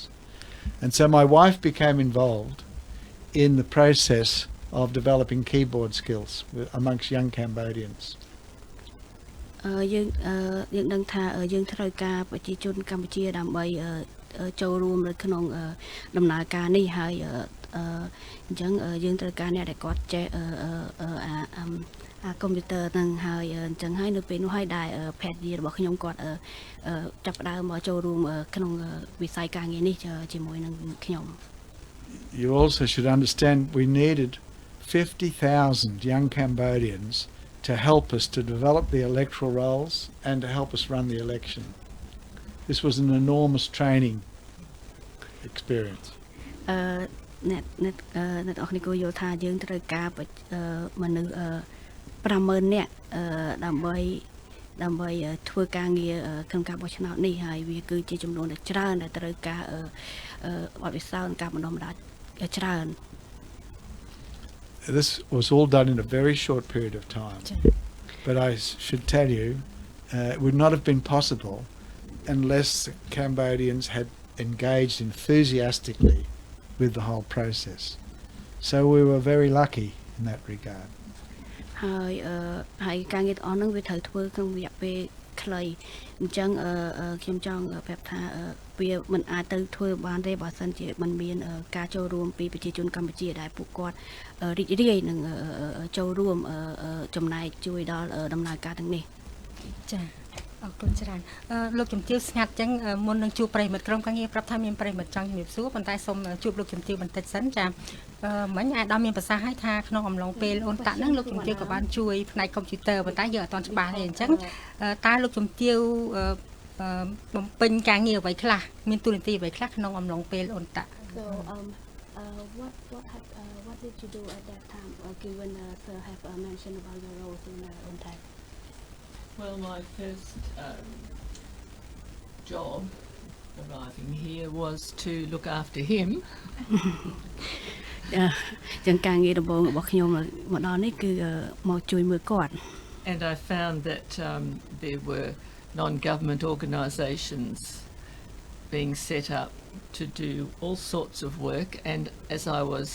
And so my wife became involved in the process of developing keyboard skills amongst young Cambodians. យើងដឹងថាយើងត្រូវការប្រជាជនកម្ពុជាដើម្បីចូលរួមនៅក្នុងដំណើរការនេះហើយអញ្ចឹងយើងត្រូវការអ្នកដែលគាត់ចេះកុំព្យូទ័រហ្នឹងហើយអញ្ចឹងហើយនៅពេលនោះហើយដែលភរិយារបស់ខ្ញុំគាត់ចាប់ផ្ដើមមកចូលរួមក្នុងវិស័យការងារនេះជាមួយនឹងខ្ញុំ You also should understand we needed 50,000 young Cambodians to help us to develop the electoral rolls and to help us run the election. This was an enormous training experience. អ្នកអរគុណយល់ថាយើងត្រូវការមនុស្ស50,000 នាក់ដើម្បីធ្វើការងារក្នុងការបោះឆ្នោតនេះហើយវាគឺជាចំនួនដែលច្រើនដែលត្រូវការបទពិសោធន៍ការបណ្ដុះបណ្ដាលច្រើន This was all done in a very short period of time. But I should tell you it would not have been possible unless the Cambodians had engaged enthusiastically with the whole process. So we were very lucky in that regard. ហើយការងារទាំងអស់ហ្នឹងវាត្រូវធ្វើក្នុងរយៈពេលខ្លីអញ្ចឹងខ្ញុំចង់ប្រាប់ថាវាមិនអាចទៅធ្វើបានទេបើសិនជាមិនមានការចូលរួមពីប្រជាជនកម្ពុជាដែលពួកគាត់រីករាយនឹងចូលរួមចំណែកជួយដល់ដំណើរការទាំងនេះចា៎អរគុណច្រើនលោកជំទាវស្ងាត់ចឹងមុននឹងជួបប្រិមិត្តក្រុមការងារប្រាប់ថាមានប្រិមិត្តចង់ជំរាបសួរប៉ុន្តែសូមជួបលោកជំទាវបន្តិចសិនចាមិញអាដាមមានប្រសាសន៍ឲ្យថាក្នុងអំឡុងពេលអូនតាក់ហ្នឹងលោកជំទាវក៏បានជួយផ្នែកកុំព្យូទ័រប៉ុន្តែយើងអត់ទាន់ច្បាស់ទេអញ្ចឹងតើលោកជំទាវបំពេញការងារអ្វីខ្លះមានទូនាទីអ្វីខ្លះក្នុងអំឡុងពេលអូនតាក់ So what did you do at that time given sir have mentioned about your roles in UNTAC Well, my first job arriving here was to look after him. ចឹងការងារដំបូងរបស់ខ្ញុំមកដល់នេះគឺមកជួយមើលគាត់ And I found that there were non-government organisations being set up to do all sorts of work, and as I was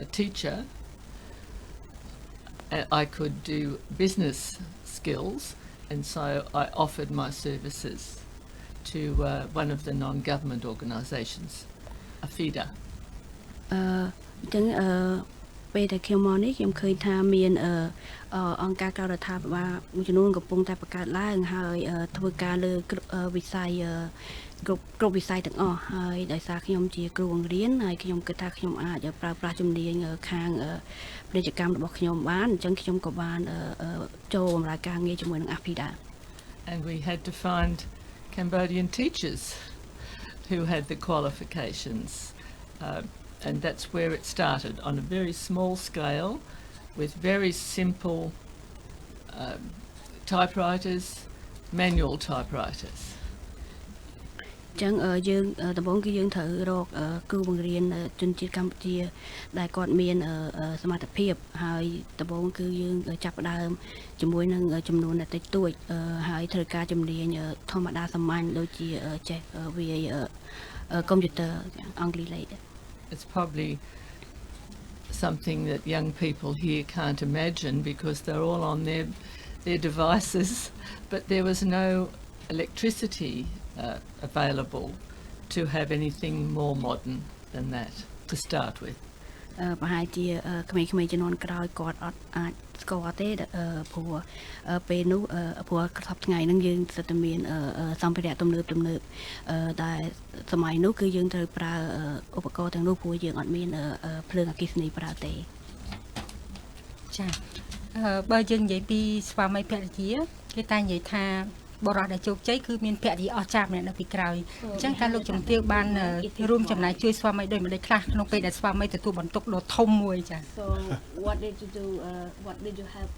a teacher I could do business skills, and so I offered my services to one of the non-government organisations, a feeder. ចឹងពេលដែលខ្ញុំមកនេះខ្ញុំឃើញថាមានអង្គការក្រៅរដ្ឋាភិបាលមួយចំនួនកំពុងតែបង្កើតឡើងហើយធ្វើការលើវិស័យគ្រប់វិស័យទាំងអស់ហើយដោយសារខ្ញុំជាគ្រូបង្រៀនហើយខ្ញុំគិតថាខ្ញុំអាចប្រើប្រាស់ជំនាញខាងពាណិជ្ជកម្មរបស់ខ្ញុំបានអញ្ចឹងខ្ញុំក៏បានចូលបម្រើការងារជាមួយនឹង AFIDA And we had to find Cambodian teachers who had the qualifications and that's where it started on a very small scale with very simple typewriters, manual typewriters. ចឹងយើងដំបូងគឺយើងត្រូវរកគ្រូបង្រៀនជនជាតិកម្ពុជាដែលគាត់មានសមត្ថភាពហើយដំបូងគឺយើងចាប់ផ្ដើមជាមួយនឹងចំនួនតិចតួចហើយត្រូវការជំនាញធម្មតាសាមញ្ញដូចជាចេះវាយកុំព្យូទ័រអង់គ្លេសលេខ It's probably something that young people here can't imagine because they're all on their devices, but there was no electricity available to have anything more modern than that to start with. ប្រហែលជាក្មេងៗជំនាន់ក្រោយគាត់អត់អាចស្គាល់ទេព្រោះពេលនោះព្រោះសប្តាហ៍ថ្ងៃហ្នឹងយើងសិតតែមានសម្ភារៈទំនើបដែលសម័យនោះគឺយើងត្រូវប្រើឧបករណ៍ទាំងនោះព្រោះយើងអត់មានភ្លើងអគ្គិសនីប្រើទេចាបើយើងនិយាយពីស្វាមីភរិយាគេតែនិយាយថាបរិយាដែលជោគជ័យគឺមានភរិយាអស្ចារ្យម្នាក់នៅពីក្រោយអញ្ចឹងការលោកជំទាវបានរួមចំណែកជួយស្វាមីដោយម្ដេចខ្លះក្នុងពេលដែលស្វាមីទទួលបន្ទុកដ៏ធំមួយចា So what did you do what did you help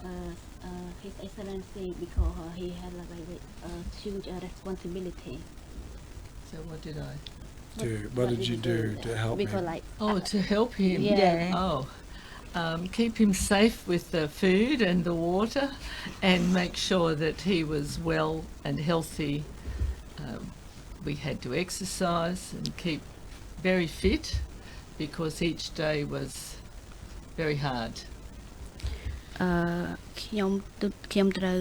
his excellency because he had a very huge responsibility So what did I do? What did you do to help him? Like, to help him. Yeah. Oh. Keep him safe with the food and the water and make sure that he was well and healthy. We had to exercise and keep very fit because each day was very hard. ខ្ញុំត្រូវ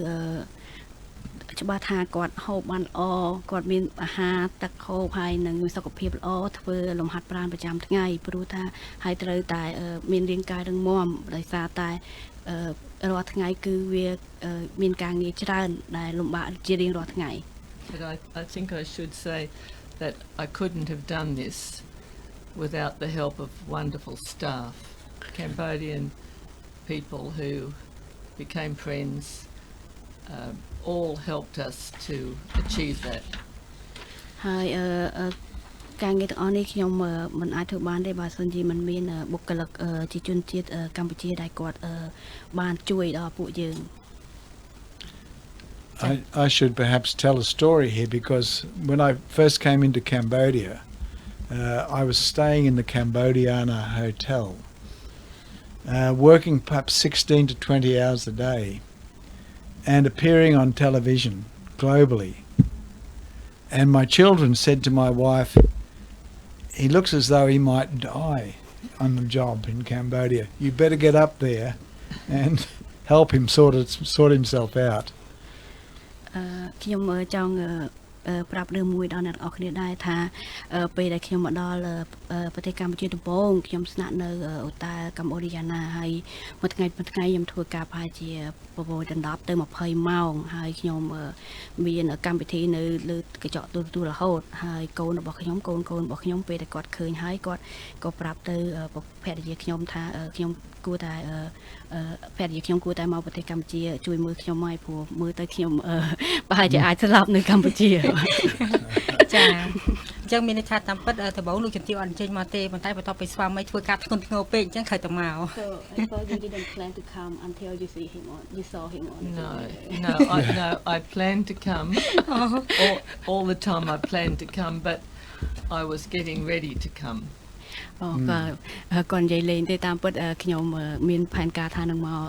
ច្បាស់ថាគាត់ហូបបានល្អគាត់មានអាហារទឹកហូបហើយនឹងសុខភាពល្អធ្វើលំហាត់ប្រាណប្រចាំថ្ងៃព្រោះថាហើយត្រូវតែមានរាងកាយរឹងមាំដោយសារតែរាល់ថ្ងៃគឺវាមានការងារច្រើនដែលលំបាកជារៀងរាល់ថ្ងៃ But I think I should say that I couldn't have done this without the help of wonderful staff, Cambodian people who became friends. All helped us to achieve that. ហើយការងារទាំងអស់នេះខ្ញុំមិនអាចធ្វើបានទេបើសិនជាមិនមានបុគ្គលិកជាជនជាតិកម្ពុជាដែលគាត់បានជួយដល់ពួកយើង I should perhaps tell a story here because when I first came into Cambodia, I was staying in the Cambodiana hotel, working perhaps 16 to 20 hours a day. And appearing on television globally. And my children said to my wife, he looks as though he might die on the job in Cambodia. You better get up there and help him sort himself out. ខ្ញុំចង់ប្រាប់រឿងមួយដល់អ្នកទាំងអស់គ្នាដែរថាពេលដែលខ្ញុំមកដល់ប្រទេសកម្ពុជាដំបូងខ្ញុំស្នាក់នៅអូតាកម្ពុជាណាហើយមួយថ្ងៃខ្ញុំធ្វើការប្រហែលជាប្រវត្តិដណ្ដប់ទៅ20ម៉ោងហើយខ្ញុំមានកម្មវិធីនៅលើកញ្ចក់ទូររហូតហើយកូនរបស់ខ្ញុំកូនរបស់ខ្ញុំពេលដែលគាត់ឃើញហើយគាត់ក៏ប្រាប់ទៅភរិយាខ្ញុំថាខ្ញុំគួរតែភរិយាខ្ញុំគួរតែមកប្រទេសកម្ពុជាជួយមើលខ្ញុំឲ្យព្រោះមើលទៅខ្ញុំប្រហែលជាអាចស្លាប់នៅកម្ពុជា ចាអញ្ចឹងមានន័យថាតាមពិតដំបូងលោកជំទាវអត់អញ្ជើញមកទេប៉ុន្តែបន្ទាប់ពីស្វាមីធ្វើការធ្ងន់ធ្ងរពេកអញ្ចឹងខិតទៅមក So I thought you didn't plan to come until you see him on you saw him on No, I planned to come all the time I planned to come but I was getting ready to come គាត់និយាយលេងទេតាមពិតខ្ញុំមានផែនការថានឹងមក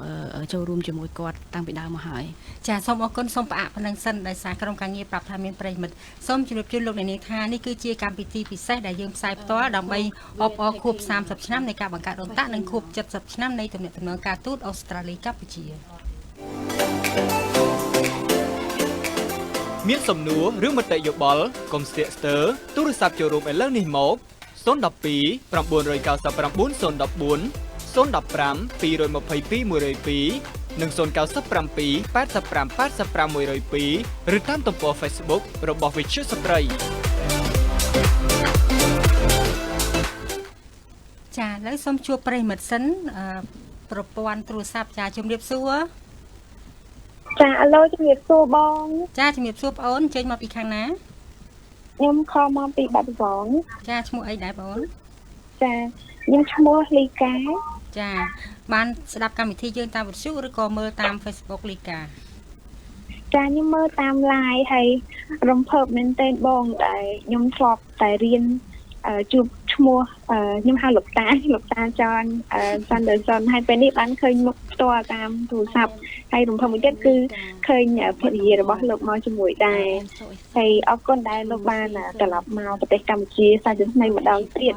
ចូលរួមជាមួយគាត់តាំងពីដើមមកហើយចាសូមអរគុណសូមផ្អាកប៉ុណ្ណឹងសិនដោយសារក្រុមការងារប្រាប់ថាមានប្រិយមិត្តសូមជម្រាបជូនលោកអ្នកនាងថានេះគឺជាកម្មវិធីពិសេសដែលយើងផ្សាយផ្ទាល់ដើម្បីអបអរខួប30ឆ្នាំនៃការបង្កើតអន្តៈនិងខួប70ឆ្នាំនៃទំនាក់ទំនងការទូតអូស្ត្រាលីកម្ពុជាមានសំណួរឬមតិយោបល់កុំស្ទាក់ស្ទើរទូរស័ព្ទចូលរួមឥឡូវនេះមក012 999 014 015 222 102និង097 85 85 102ឬតាមទំព័រ Facebook របស់វិទ្យុស្ត្រី ចាឥឡូវសូមជួបប្រិយមិត្តសិនប្រព័ន្ធទូរស័ព្ទចាជំរាបសួរចាឥឡូវជំរាបសួរបងចាជំរាបសួរបងអូនចេញមកពីខាងណាខ្ញុំខំមកពីបាត់ដំបងចាឈ្មោះអីដែរបងចាខ្ញុំឈ្មោះលីកាចាបានស្ដាប់កម្មវិធីយើងតាមវិទ្យុឬក៏មើលតាម Facebook លីកាចាខ្ញុំមើលតាម live ហើយរំភើបមែនទែនបងតែខ្ញុំធ្លាប់តែរៀនជួបឈ្មោះខ្ញុំហៅលោកតា John Sanderson ហើយពេលនេះបានឃើញមុខផ្ទាល់តាមទូរស័ព្ទហើយរំភើបមួយទៀតគឺឃើញភរិយារបស់លោកមកជាមួយដែរហើយអរគុណដែលលោកបានត្រឡប់មកប្រទេសកម្ពុជាសាជាថ្មីម្ដងទៀត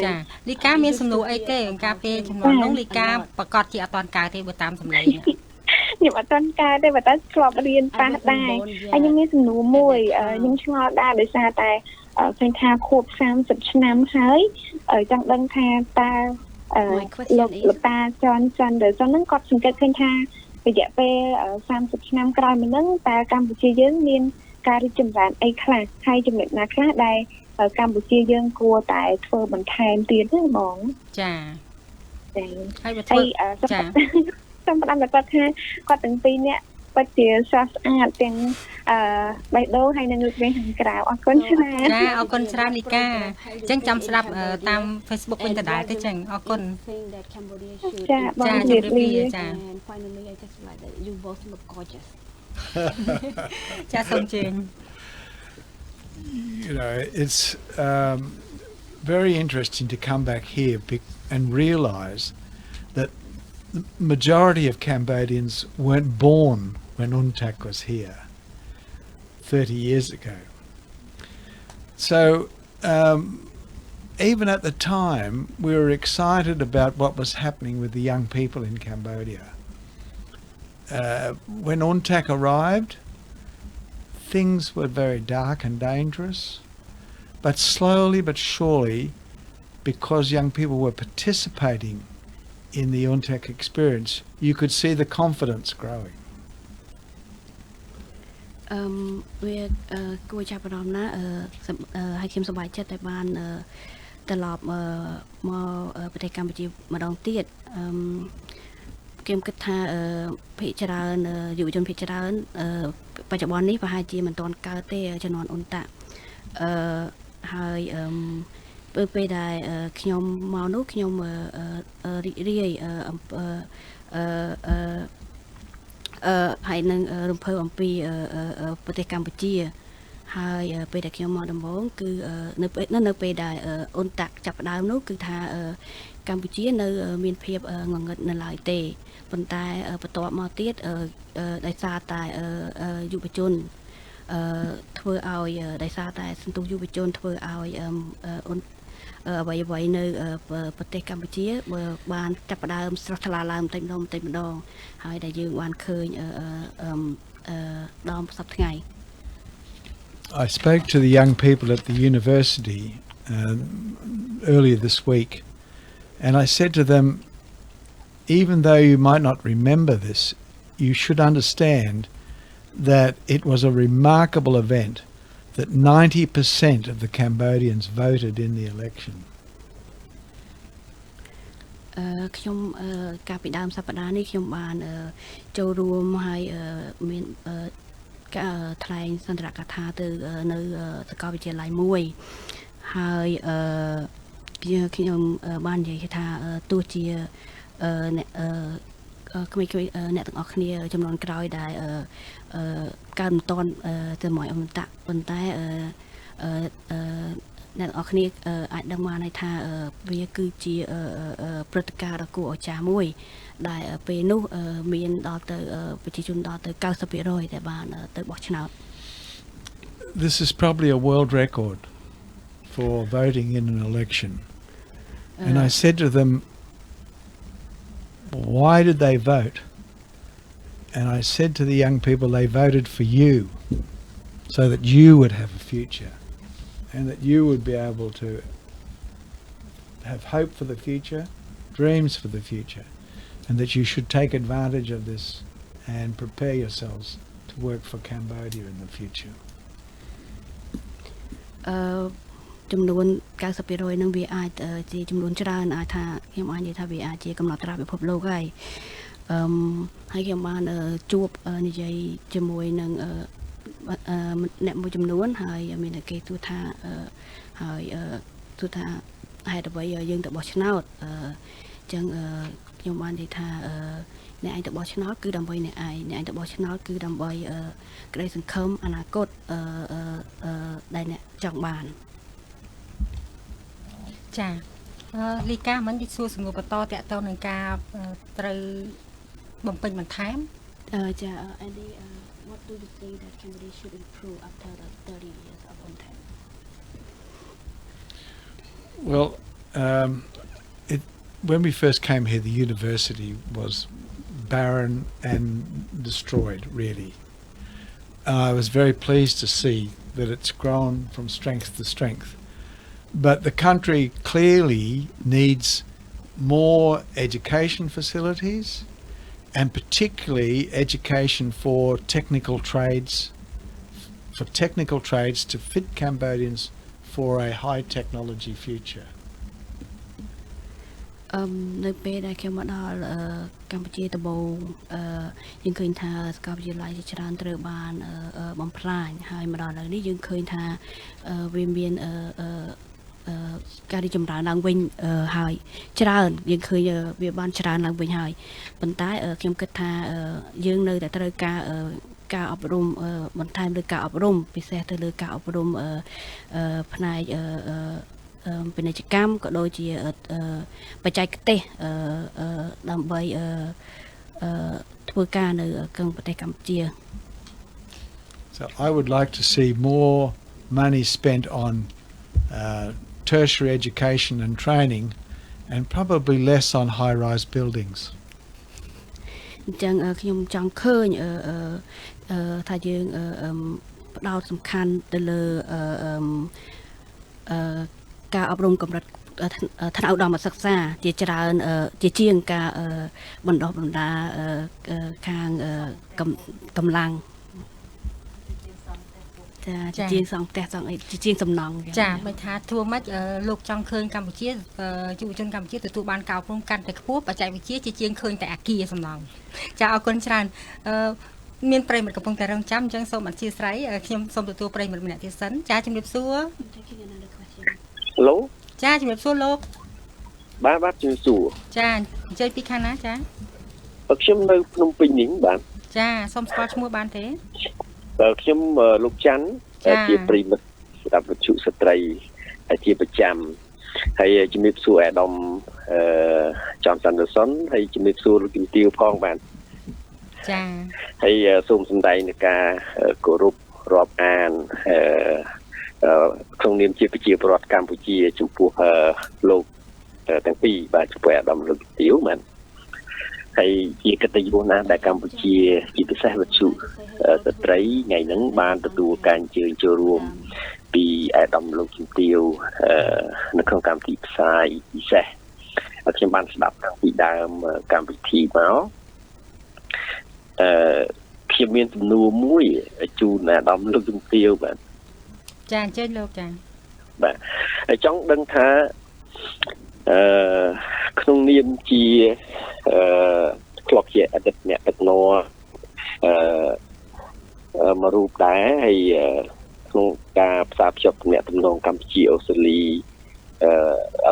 ចាលីកាមានសំណួរអីទេការពេលចំនួននោះលីកាប្រកាសជាអត់តាន់កើតទេបើតាមសម្លេងខ្ញុំអត់តាន់កើតទេបើតែធ្លាប់រៀនប៉ះដែរហើយខ្ញុំមានសំណួរមួយខ្ញុំឆ្ងល់ដែរដោយសារតែឃើញថាខួប30ឆ្នាំហើយចង់ដឹងថាតើលោកតា John Sanderson ហ្នឹងគាត់សង្កេតឃើញថារយៈពេល30ឆ្នាំក្រោយមកហ្នឹងតើកម្ពុជាយើងមានការរីកចម្រើនអីខ្លះហើយចំណុចណាខ្លះដែលកម្ពុជាយើងគួរតែធ្វើបន្ថែមទៀតទេបងចាហើយបើធ្វើចាសូមផ្ដាំគាត់ថាគាត់ទាំងពីរនាក់ពិតជាស្រស់ស្អាតទាំងបេះដូងហើយនឹងលើកវិញខាងក្រៅអរគុណច្រើនចាអរគុណច្រើនលីកាអញ្ចឹងចាំស្ដាប់តាម Facebook វិញដដែលទៅចឹងអរគុណចាបងជម្រាបលាចា finally I just like that you both look gorgeous ចាសូមជើញYou know, it's very interesting to come back here and realise that the majority of Cambodians weren't born when UNTAC was here 30 years ago. So even at the time, we were excited about what was happening with the young people in Cambodia. When UNTAC arrived, things were very dark and dangerous, but slowly but surely, because young people were participating in the UNTAC experience, you could see the confidence growing. វាគួរចាប់អារម្មណ៍ណាហើយខ្ញុំសប្បាយចិត្តដែលបានត្រឡប់មកប្រទេសកម្ពុជាម្ដងទៀតខ្ញុំគិតថាភាគច្រើនយុវជនភាគច្រើនបច្ចុប្បន្ននេះប្រហែលជាមិនទាន់កើតទេជំនាន់អ៊ុនតាហើយពេលដែលខ្ញុំមកនោះខ្ញុំរីករាយហើយនឹងរំភើបអំពីប្រទេសកម្ពុជា ហើយពេលដែលខ្ញុំមកដំបូងគឺនៅពេលដែលអូនតាក់ចាប់ផ្ដើមនោះគឺថាកម្ពុជានៅមានភាពងងឹតនៅឡើយទេប៉ុន្តែបន្ទាប់មកទៀតដោយសារតែយុវជនធ្វើឲ្យដោយសារតែសន្ទុះយុវជនធ្វើឲ្យអ្វីនៅប្រទេសកម្ពុជាបានចាប់ផ្ដើមស្រស់ថ្លាឡើងបន្តិចម្ដងហើយដែលយើងបានឃើញដល់សប្តាហ៍ថ្ងៃ I spoke to the young people at the university earlier this week, and I said to them, even though you might not remember this, you should understand that it was a remarkable event that 90% of the Cambodians voted in the election. ខ្ញុំកាលពីដើមសប្តាហ៍នេះខ្ញុំបានចូលរួមហើយមានថ្លែងសន្ទរកថាទៅនៅសាកលវិទ្យាល័យមួយហើយខ្ញុំបាននិយាយថាទោះជាក្មេងៗអ្នកទាំងអស់គ្នាចំនួនក្រោយដែលកើតមិនតាន់ទៅមកអមតៈប៉ុន្តែអ្នកទាំងអស់គ្នាអាចដឹងបានថាវាគឺជាព្រឹត្តិការណ៍ដ៏គួរឲ្យចាស់មួយដែលពេលនោះមានដល់ទៅប្រជាជនដល់ទៅ 90% ដែលបានទៅបោះឆ្នោត This is probably a world record for voting in an election. And I said to them, why did they vote? And I said to the young people, they voted for you so that you would have a future and that you would be able to have hope for the future, dreams for the future, and that you should take advantage of this and prepare yourselves to work for Cambodia in the future. ចំនួន 90% នឹងវាអាចជាចំនួនច្រើនអាចថាខ្ញុំអាចនិយាយថាវាអាចជាកំណត់ត្រាពិភពលោកហើយហើយខ្ញុំបានជួបនិយាយជាមួយនឹងអ្នកមួយចំនួនហើយមានតែគេទូថាហើយទូថាហេតុអ្វីយើងទៅបោះឆ្នោតអញ្ចឹងខ្ញុំបាននិយាយថាអ្នកឯងទៅបោះឆ្នោតគឺដើម្បីអ្នកឯងទៅបោះឆ្នោតគឺដើម្បីក្តីសង្ឃឹមអនាគតដែលអ្នកចង់បានចាលីកាមិននិយាយសួរសំណួរបន្តតទៅនឹងការត្រូវបំពេញបន្ថែមចា Andy what do you think that Cambodia should improve after the 30 years of UNTAC Well when we first came here the university was barren and destroyed really. I was very pleased to see that it's grown from strength to strength. But the country clearly needs more education facilities and particularly education for technical trades to fit Cambodians for a high technology future. នៅពេលដែលខ្ញុំមកដល់កម្ពុជាដំបូងយើងឃើញថាសាកលវិទ្យាល័យជាច្រើនត្រូវបានបំផ្លាញហើយមកដល់ឥឡូវនេះយើងឃើញថាវាមានការរីកចម្រើនឡើងវិញហើយច្រើនយើងឃើញវាបានច្រើនឡើងវិញហើយប៉ុន្តែខ្ញុំគិតថាយើងនៅតែត្រូវការអប់រំបន្ថែមលើការអប់រំពិសេសទៅលើការអប់រំផ្នែកពាណិជ្ជកម្មក៏ដូចជាបច្ចេកទេសដើម្បីធ្វើការនៅក្នុងប្រទេសកម្ពុជា So I would like to see more money spent on tertiary education and training and probably less on high-rise buildings. អញ្ចឹងខ្ញុំចង់ឃើញថាយើងផ្ដោតសំខាន់ទៅលើការអប់រំកម្រិតថ្នាក់ឧត្តមសិក្សាជាច្រើនជាជាងការបណ្ដុះបណ្ដាលខាងកម្លាំងចាជាងសង់ផ្ទះសង់អីជាងសំណង់ចាមិនថាធ្វើម៉េចលោកចង់ឃើញកម្ពុជាយុវជនកម្ពុជាទទួលបានការអប់រំកាន់តែខ្ពស់បច្ចេកវិទ្យាជាងឃើញតែអាគារសំណង់ចាអរគុណច្រើនមានប្រិមិត្តកំពុងតែរងចាំអញ្ចឹងសូមអធិស្ឋានខ្ញុំសូមទទួលប្រិមិត្តម្នាក់ទៀតសិនចាជំរាបសួរ Hello ចាជំរាបសួរលោកបាទជំរាបសួរចាអញ្ជើញពីខាងណាចាខ្ញុំនៅភ្នំពេញនេះបាទចាសូមស្គាល់ឈ្មោះបានទេខ្ញុំលោកច័ន្ទ ជាប្រិមិត្តស្ដាប់វិទ្យុស្ត្រីជាប្រចាំហើយជំរាបសួរអាដាមJohn Sanderson ហើយជំរាបសួរលោកជំទាវផងបាទចា៎ហើយសូមសម្ដែងនឹងការគោរពរាប់អានក្នុងនាមជាប្រជាពលរដ្ឋកម្ពុជាចំពោះលោកទាំងពីរបាទចំពោះអាដាមលោកជំទាវបាទហើយជាកិត្តិយសណាស់ដែលកម្ពុជាជាពិសេសវិទ្យុស្ត្រីថ្ងៃហ្នឹងបានទទួលការអញ្ជើញចូលរួមពីអាដាមលោកជំទាវនៅក្នុងកម្មវិធីផ្សាយពិសេសខ្ញុំបានស្ដាប់តាំងពីដើមកម្មវិធីមកខ្ញុំមានសំណួរមួយជូនអាដាមលោកជំទាវបាទចាអញ្ជើញលោកចាបាទហើយចង់ដឹងថាក្នុងនាមជាធ្លាប់ជាអតីតអ្នកដឹកនាំមួយរូបដែរហើយក្នុងការផ្សារភ្ជាប់ទំនាក់ទំនងកម្ពុជាអូស្ត្រាលីឥ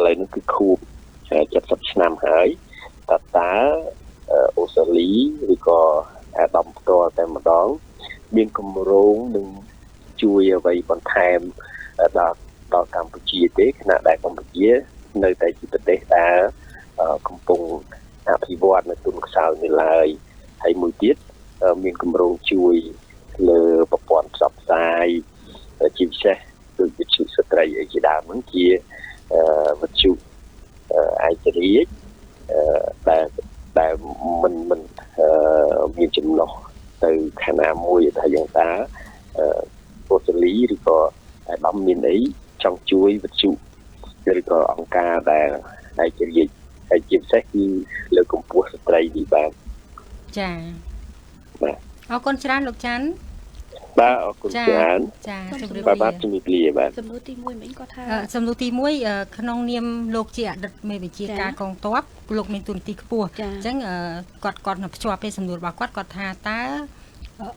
ឡូវនេះគឺខួប70ឆ្នាំហើយតើអូស្ត្រាលីឬក៏អាដាមផ្ទាល់តែម្ដងមានគម្រោងនឹងជួយអ្វីបន្ថែមដល់កម្ពុជាទេខណៈដែលកម្ពុជានៅតែជាប្រទេសដែលកំពុងអភិវឌ្ឍនៅទុនខ្សោយនៅឡើយហើយមួយទៀតមានគម្រោងជួយលើប្រព័ន្ធផ្សព្វផ្សាយជាពិសេសដូចវិទ្យុស្ត្រីអីជាដើមហ្នឹងជាវិទ្យុឯករាជ្យដែលមិនមានចំណុះទៅខណៈមួយថាយ៉ាងតាអូស្ត្រាលីឬក៏អាដាមមានអីចង់ជួយវិទ្យុឬក៏អង្គការដែលឯករាជ្យហើយជាពិសេសគឺលើកកម្ពស់ស្ត្រីនេះបាទចាបាទអរគុណច្រើនលោកច័ន្ទបាទអរគុណច្រើនចាជម្រាបលាបាទជំរាបលាបាទសំណួរទី1មិញគាត់ថាសំណួរទី1ក្នុងនាមលោកជាអតីតមេបញ្ជាការកងទ័ពលោកមានតួនាទីខ្ពស់អញ្ចឹងគាត់ភ្ជាប់ពេលសំណួររបស់គាត់ថាតើ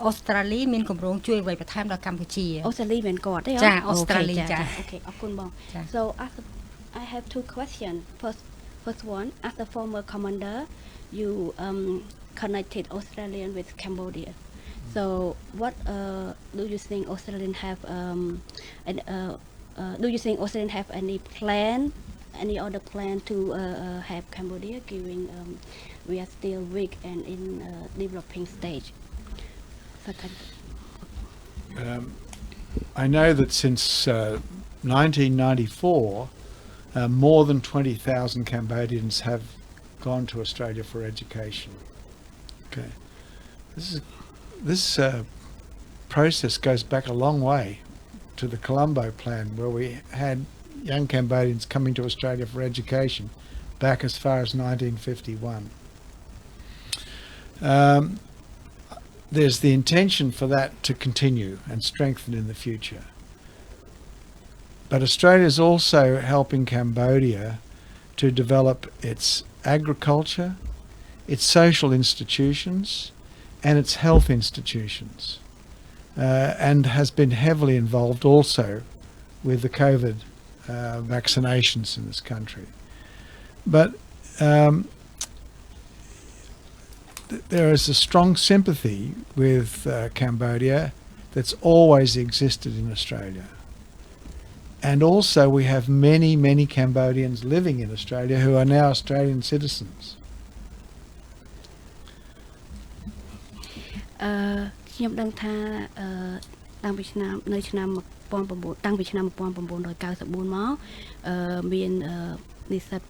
អូស្ត្រាលីមានគម្រោងជួយអ្វីបន្ថែមដល់កម្ពុជាអូស្ត្រាលីមិនគាត់ទេចាអូស្ត្រាលីចាអូខេអរគុណបង So I have two questions first one as a former commander you connected Australian with Cambodia so what do you think Australian have do you think Australian have any other plan to help Cambodia given we are still weak and in developing stage I know that since 1994 more than 20,000 Cambodians have gone to Australia for education. Okay, this process goes back a long way to the Colombo Plan, where we had young Cambodians coming to Australia for education back as far as 1951. There's the intention for that to continue and strengthen in the future. But Australia is also helping Cambodia to develop its agriculture, its social institutions, and its health institutions, and has been heavily involved also with the COVID vaccinations in this country. But there is a strong sympathy with Cambodia that's always existed in Australia. And also we have many, many Cambodians living in Australia who are now Australian citizens. ខ្ញុំដឹងថាតាំងពីឆ្នាំ1994តាំងពីឆ្នាំ1994មកមាននិស្សិត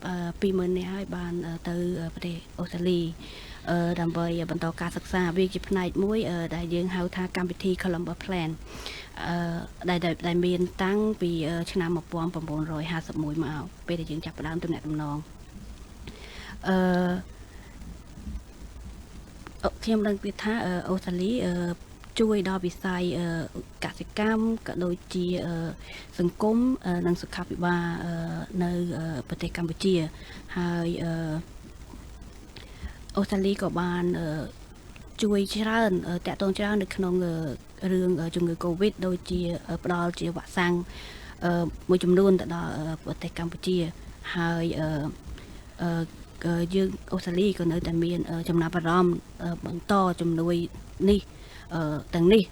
20,000 នាក់ហើយបានទៅប្រទេសអូស្ត្រាលីដើម្បីបន្តការសិក្សាវាជាផ្នែកមួយដែលយើងហៅថាកម្មវិធី Colombo Plan ដែលមានតាំងពីឆ្នាំ1951មកពេលដែលយើងចាប់ផ្ដើមទំនាក់ទំនងខ្ញុំដឹងទៀតថាអូស្ត្រាលីជួយដល់វិស័យកសិកម្មក៏ដូចជាសង្គមនិងសុខាភិបាលនៅប្រទេសកម្ពុជាហើយអូស្ត្រាលីក៏បានជួយច្រើនតាក់ទងច្រើននៅក្នុងរឿងជំងឺ Covid ដូចជាផ្ដល់ជាវ៉ាក់សាំងមួយចំនួនទៅដល់ប្រទេសកម្ពុជាហើយយើងអូស្ត្រាលីក៏នៅតែមានចំណាប់អារម្មណ៍បន្តជំនួយនេះ ទាំងនេះ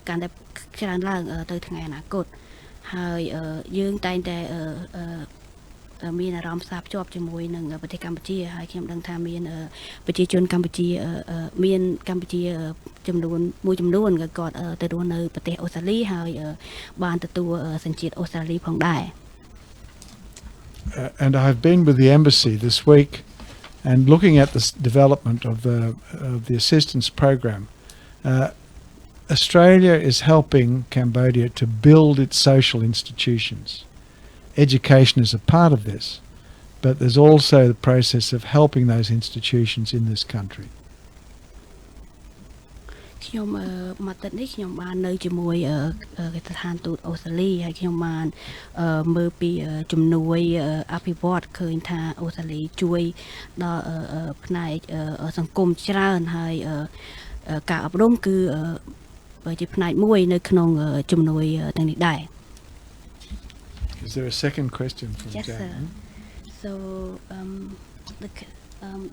កាន់តែច្រើនឡើងទៅថ្ងៃអនាគតហើយយើងតែងតែមានអារម្មណ៍ផ្សារភ្ជាប់ជាមួយនឹងប្រទេសកម្ពុជាហើយខ្ញុំដឹងថាមានប្រជាជនកម្ពុជាមានកម្ពុជាចំនួនមួយចំនួនក៏គាត់ទៅរស់នៅប្រទេសអូស្ត្រាលីហើយបានទទួលសញ្ជាតិអូស្ត្រាលីផងដែរ And I've been with the embassy this week and looking at the development of the assistance program. Australia is helping Cambodia to build its social institutions. Education is a part of this, but there's also the process of helping those institutions in this country. ខ្ញុំមកទឹកនេះខ្ញុំបាននៅជាមួយស្ថានទូតអូស្ត្រាលីហើយខ្ញុំបានមើលពីជំនួយអភិវឌ្ឍឃើញថាអូស្ត្រាលីជួយដល់ផ្នែកសង្គមច្រើនហើយការអប់រំគឺជាផ្នែកមួយនៅក្នុងជំនួយទាំងនេះដែរ Is there a second question from Yes, Jane? sir. So,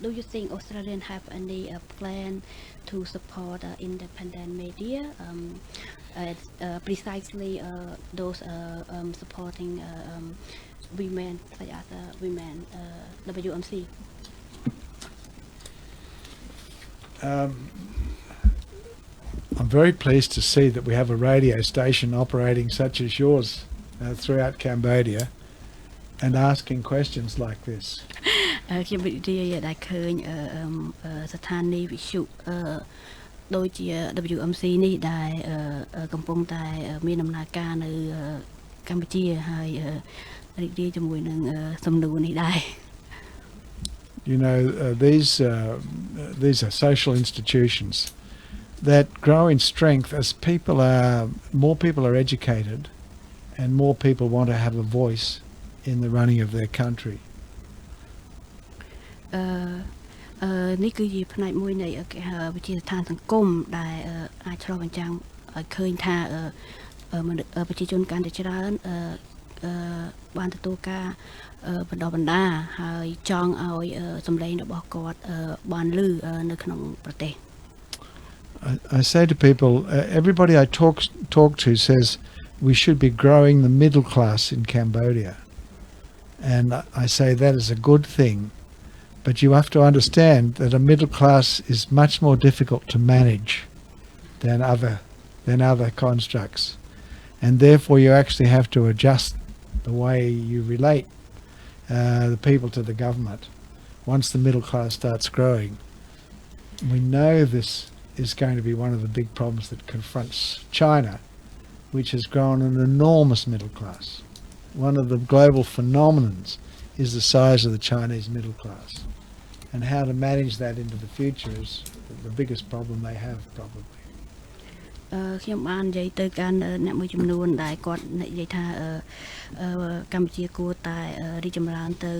do you think Australians have any plan to support independent media, precisely those supporting women, such as women, WMC? I'm very pleased to see that we have a radio station operating such as yours throughout Cambodia and asking questions like this. ខ្ញុំវិទ្យាដែលឃើញស្ថានីយ៍វិទ្យុដូចជា WMC នេះដែលកំពុងតែមានដំណើរការនៅកម្ពុជាហើយរីករាយជាមួយនឹងសំណួរនេះដែរ You know, these are social institutions that grow in strength as more people are educated and more people want to have a voice in the running of their country. នេះគឺជាផ្នែកមួយនៃវិទ្យាស្ថានសង្គមដែលអាចឆ្លុះបញ្ចាំងឲ្យឃើញថាប្រជាជនកាន់តែច្រើនបានទទួលការបណ្ដុះបណ្ដាលហើយចង់ឲ្យសម្លេងរបស់គាត់បានឮនៅក្នុងប្រទេស I say to people, everybody I talk to says we should be growing the middle class in Cambodia. And I say that is a good thing. But you have to understand that a middle class is much more difficult to manage than other constructs. And therefore you actually have to adjust the way you relate the people to the government once the middle class starts growing. We know this is going to be one of the big problems that confronts China, which has grown an enormous middle class. One of the global phenomenons is the size of the Chinese middle class. And how to manage that into the future is the biggest problem they have, probably. ខ្ញុំបាននិយាយទៅកាន់អ្នកមួយចំនួនដែលគាត់និយាយថាកម្ពុជាគួរតែរីកចម្រើនទៅ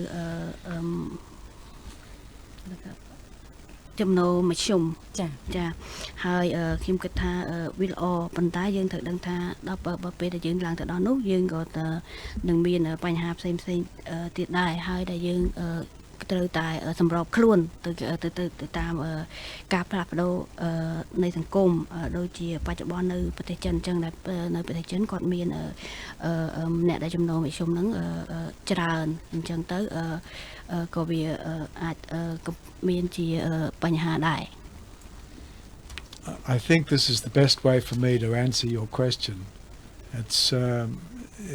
ចំណូលមធ្យមចាហើយខ្ញុំគិតថាវាល្អប៉ុន្តែយើងត្រូវដឹងថាដល់ពេលដែលយើងឡើងទៅដល់នោះយើងក៏នឹងមានបញ្ហាផ្សេងៗទៀតដែរហើយដែលយើងត្រូវតែសម្របខ្លួនទៅតាមការផ្លាស់ប្ដូរនៃសង្គមដូចជាបច្ចុប្បន្ននៅប្រទេសចិនអញ្ចឹងដែលនៅប្រទេសចិនគាត់មានអ្នកដែលចំណូលមធ្យមហ្នឹងច្រើនអញ្ចឹងទៅក៏វាអាចមានជាបញ្ហាដែរ I think this is the best way for me to answer your question.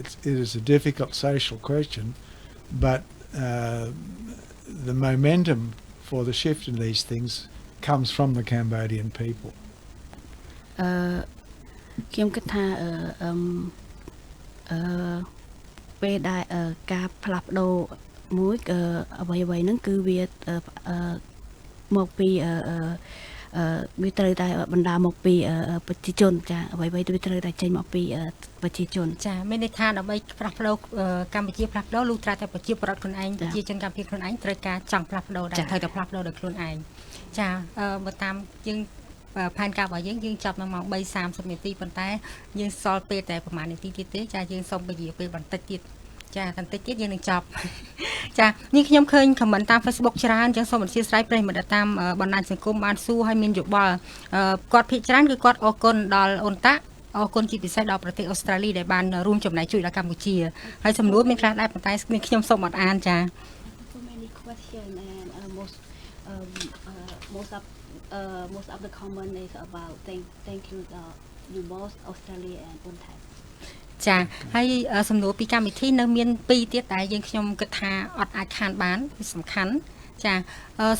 It is a difficult social question, but the momentum for the shift in these things comes from the Cambodian people. ខ្ញុំគិតថាពេលដែលការផ្លាស់ប្ដូរមួយអ្វីហ្នឹងគឺវាមកពីវាត្រូវតែបណ្ដាមកពីប្រជាជនចាអ្វីៗវាត្រូវតែចេញមកពីប្រជាជនចាមានន័យថាដើម្បីផ្លាស់ប្ដូរកម្ពុជាផ្លាស់ប្ដូរលុះត្រាតែប្រជាប្រដ្ឋខ្លួនឯងប្រជាជនកម្ពុជាខ្លួនឯងត្រូវការចង់ផ្លាស់ប្ដូរដែរត្រូវតែផ្លាស់ប្ដូរដោយខ្លួនឯងចាបើតាមយើងផែនការរបស់យើងចាប់នៅម៉ោង 3:30 នាទីប៉ុន្តែយើងសល់ពេលតែប្រហែលនាទីទៀតទេចាយើងសូមពន្យាពេលបន្តិចទៀត ចាតន្តិចទៀតយើងនឹងចប់ចានេះខ្ញុំឃើញ comment តាម Facebook ច្រើនចឹងសូមអធិស្ឋានប្រិយមិត្តតាមបណ្ដាញសង្គមបានសួរឲ្យមានយោបល់គាត់ភាគច្រើនគឺគាត់អរគុណដល់អូនតាអរគុណជាពិសេសដល់ប្រទេសអូស្ត្រាលីដែលបានរួមចំណែកជួយដល់កម្ពុជាហើយសំណួរមានខ្លះដែរប៉ុន្តែខ្ញុំសូមអត់អានចា So many questions and most of the comment is about thank you you both Australia and UNTAC ចាហើយសំណួរពីកម្មវិធីនៅមាន2ទៀតតែយើងខ្ញុំគិតថាអត់អាចខានបានវាសំខាន់ចា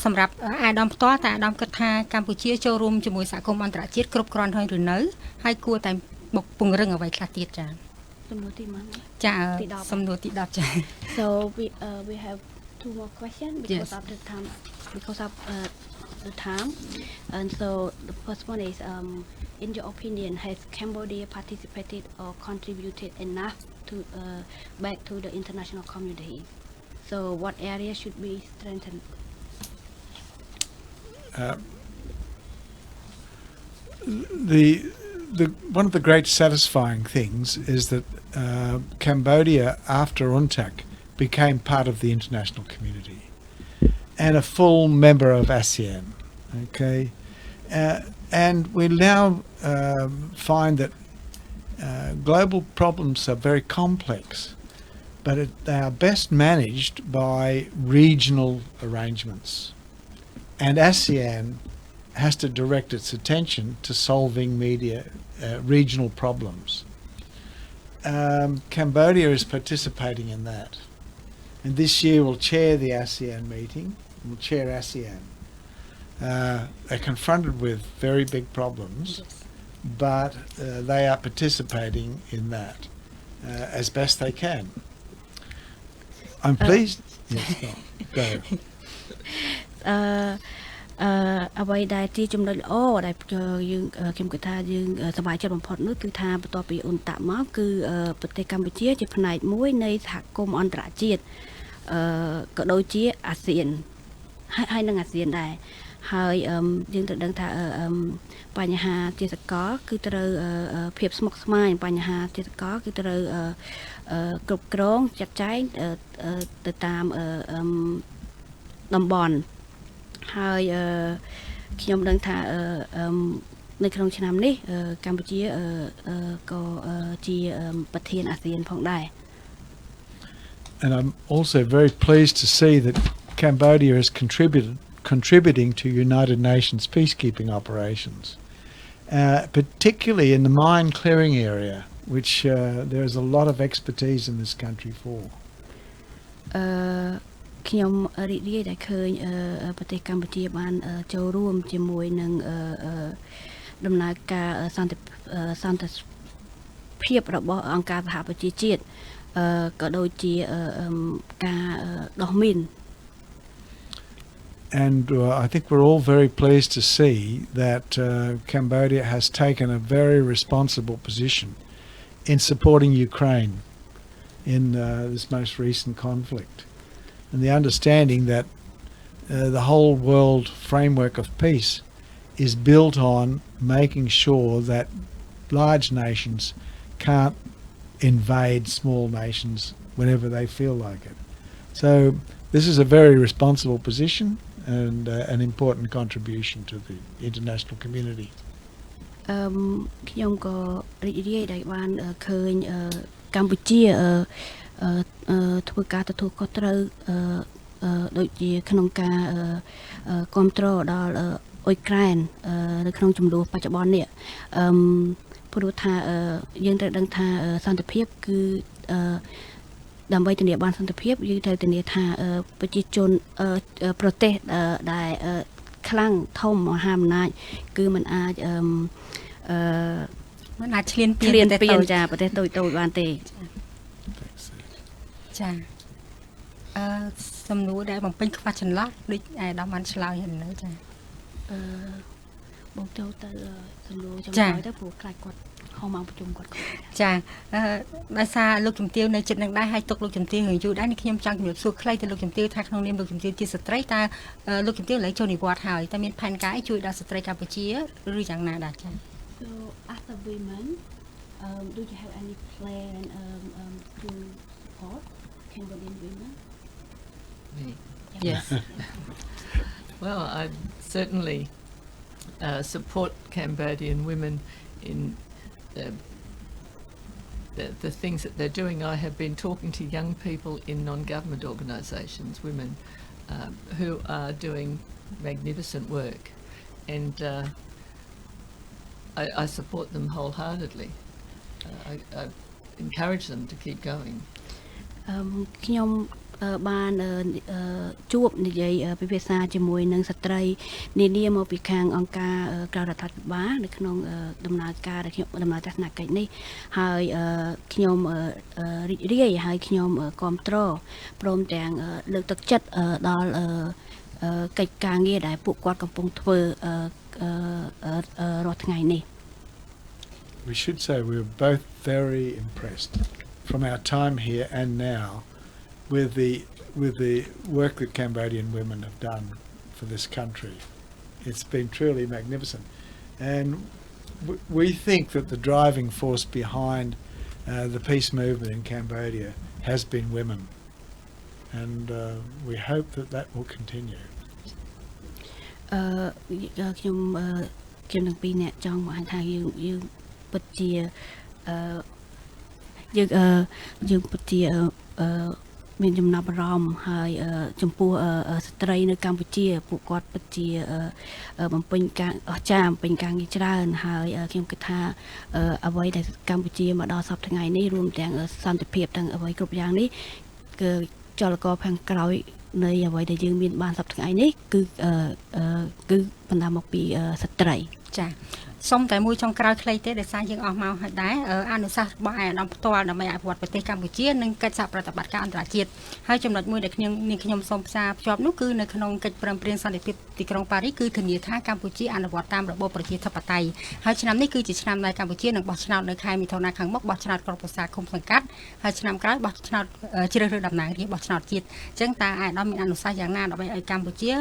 សម្រាប់អាដាមផ្ទាល់តែអាដាមគិតថាកម្ពុជាចូលរួមជាមួយសហគមន៍អន្តរជាតិគ្រប់គ្រាន់ហើយឬនៅហើយគួរតែពង្រឹងអ្វីខ្លះទៀតចាសំណួរទី1ចាសំណួរទី10ចា So we have two more questions because of the time and so the first one is in your opinion has Cambodia participated or contributed enough to back to the international community so what area should be strengthened the one of the great satisfying things is that Cambodia after UNTAC became part of the international community and a full member of ASEAN. Okay, and we now find that global problems are very complex, but they are best managed by regional arrangements. And ASEAN has to direct its attention to solving regional problems. Cambodia is participating in that. And this year we'll chair the ASEAN meeting, we'll chair ASEAN. They're confronted with very big problems, but they are participating in that as best they can. I'm pleased. Yes, go. អ្វីដែលជាចំណុចល្អដែលយើងខ្ញុំគិតថាយើងសប្បាយចិត្តបំផុតនោះគឺថាបន្ទាប់ពីអ៊ុនតាក់មកគឺប្រទេសកម្ពុជាជាផ្នែកមួយនៃសហគមន៍អន្តរជាតិក៏ដូចជាអាស៊ានហើយនឹងអាស៊ានដែរហើយយើងត្រូវដឹងថាបញ្ហាជាសកលគឺត្រូវភាពស្មុគស្មាញបញ្ហាជាសកលគឺត្រូវគ្រប់គ្រងចាត់ចែងទៅតាមតំបន់ហើយខ្ញុំដឹងថានៅក្នុងឆ្នាំនេះកម្ពុជាក៏ជាប្រធានអាស៊ានផងដែរ And I'm also very pleased to see that Cambodia has contributing to United Nations peacekeeping operations, particularly in the mine clearing area, which there is a lot of expertise in this country for. ខ្ញុំរីករាយដែលឃើញប្រទេសកម្ពុជាបានចូលរួមជាមួយនឹងដំណើរការសន្តិភាពរបស់អង្គការសហប្រជាជាតិក៏ដូចជាការដោះមីន And I think we're all very pleased to see that Cambodia has taken a very responsible position in supporting Ukraine in this most recent conflict. And the understanding that the whole world framework of peace is built on making sure that large nations can't invade small nations whenever they feel like it. So this is a very responsible position and an important contribution to the international community. ខ្ញុំក៏រីករាយដែលបានឃើញកម្ពុជាធ្វើការទទួលខុសត្រូវដូចជាក្នុងការគ្រប់គ្រងដល់អ៊ុយក្រែននៅក្នុងចំនួនបច្ចុប្បន្ននេះព្រោះថាយើងត្រូវដឹងថាសន្តិភាពគឺដើម្បីធានាបានសន្តិភាពយើងត្រូវធានាថាប្រជាជនប្រទេសដែលខ្លាំងធំមហាអំណាចគឺมันអាចมันអាចឈ្លានពានចាប្រទេសតូចៗបានទេចាសំណួរដែលបំពេញខ្វះចន្លោះដូចអាដាមបានឆ្លើយហើយនៅចាបងចូលទៅសំណួរចម្លើយទៅព្រោះខ្លាចគាត់ហៅមកប្រជុំគាត់ចាដោយសារលោកជំទាវនៅចិត្តនឹងដែរហើយទុកលោកជំទាវយូរដែរនេះខ្ញុំចង់ជម្រាបសួរខ្លីទៅលោកជំទាវថាក្នុងនាមលោកជំទាវជាស្ត្រីតើលោកជំទាវឥឡូវចូលនិវត្តន៍ហើយតើមានផែនការជួយដល់ស្ត្រីកម្ពុជាឬយ៉ាងណាដែរចា So as a woman do you have any plan to support Cambodian women? Me. Yes. Well, I certainly support Cambodian women in the things that they're doing. I have been talking to young people in non-government organisations, women who are doing magnificent work, and I support them wholeheartedly. I encourage them to keep going. ខ្ញុំបានជួបនិយាយពិភាក្សាជាមួយនឹងស្ត្រីនានាមកពីខាងអង្គការក្រៅរដ្ឋាភិបាលនៅក្នុងដំណើរការដែលខ្ញុំដំណើរទស្សនកិច្ចនេះហើយខ្ញុំរីករាយហើយខ្ញុំគាំទ្រព្រមទាំងលើកទឹកចិត្តដល់កិច្ចការងារដែលពួកគាត់កំពុងធ្វើរាល់ថ្ងៃនេះ We should say we were both very impressed from our time here and now with the work that Cambodian women have done for this country. It's been truly magnificent, and we think that the driving force behind the peace movement in Cambodia has been women, and we hope that that will continue. ខ្ញុំនឹងពីរអ្នកចង់បង្ហាញថាយើងពិតជាយើងពិតជាមានចំណាប់អារម្មណ៍ហើយចំពោះស្ត្រីនៅកម្ពុជាពួកគាត់ពិតជាបំពេញការអស្ចារ្យបំពេញការងារច្រើនហើយខ្ញុំគិតថាអ្វីដែលកម្ពុជាមកដល់សប្តាហ៍ថ្ងៃនេះរួមទាំងសន្តិភាពទាំងអ្វីគ្រប់យ៉ាងនេះគឺចលករខាងក្រោយនៃអ្វីដែលយើងមានបានសប្តាហ៍ថ្ងៃនេះគឺបណ្ដាលមកពីស្ត្រីចា៎ សូមតែមួយចុងក្រោយខ្លីទេដែលសារយើងអស់មកហើយដែរអនុសាសន៍របស់ឯកឧត្តមផ្ទាល់ដើម្បីអភិវឌ្ឍប្រទេសកម្ពុជានិងកិច្ចសហប្រតិបត្តិការអន្តរជាតិហើយចំណុចមួយដែលខ្ញុំសូមផ្សារភ្ជាប់នោះគឺនៅក្នុងកិច្ចព្រមព្រៀងសន្តិភាពទីក្រុងប៉ារីសគឺធានាថាកម្ពុជាអនុវត្តតាមរបបប្រជាធិបតេយ្យហើយឆ្នាំនេះគឺជាឆ្នាំដែលកម្ពុជានឹងបោះឆ្នោតនៅខែមិថុនាខាងមុខបោះឆ្នោតក្រុមប្រឹក្សាឃុំសង្កាត់ហើយឆ្នាំក្រោយបោះឆ្នោតជ្រើសរើសតំណាងរាស្ត្របោះឆ្នោតជាតិអញ្ចឹងតើឯកឧត្តមមានអនុសាសន៍យ៉ាងណាដើម្បីឲ្យកម្ពុជា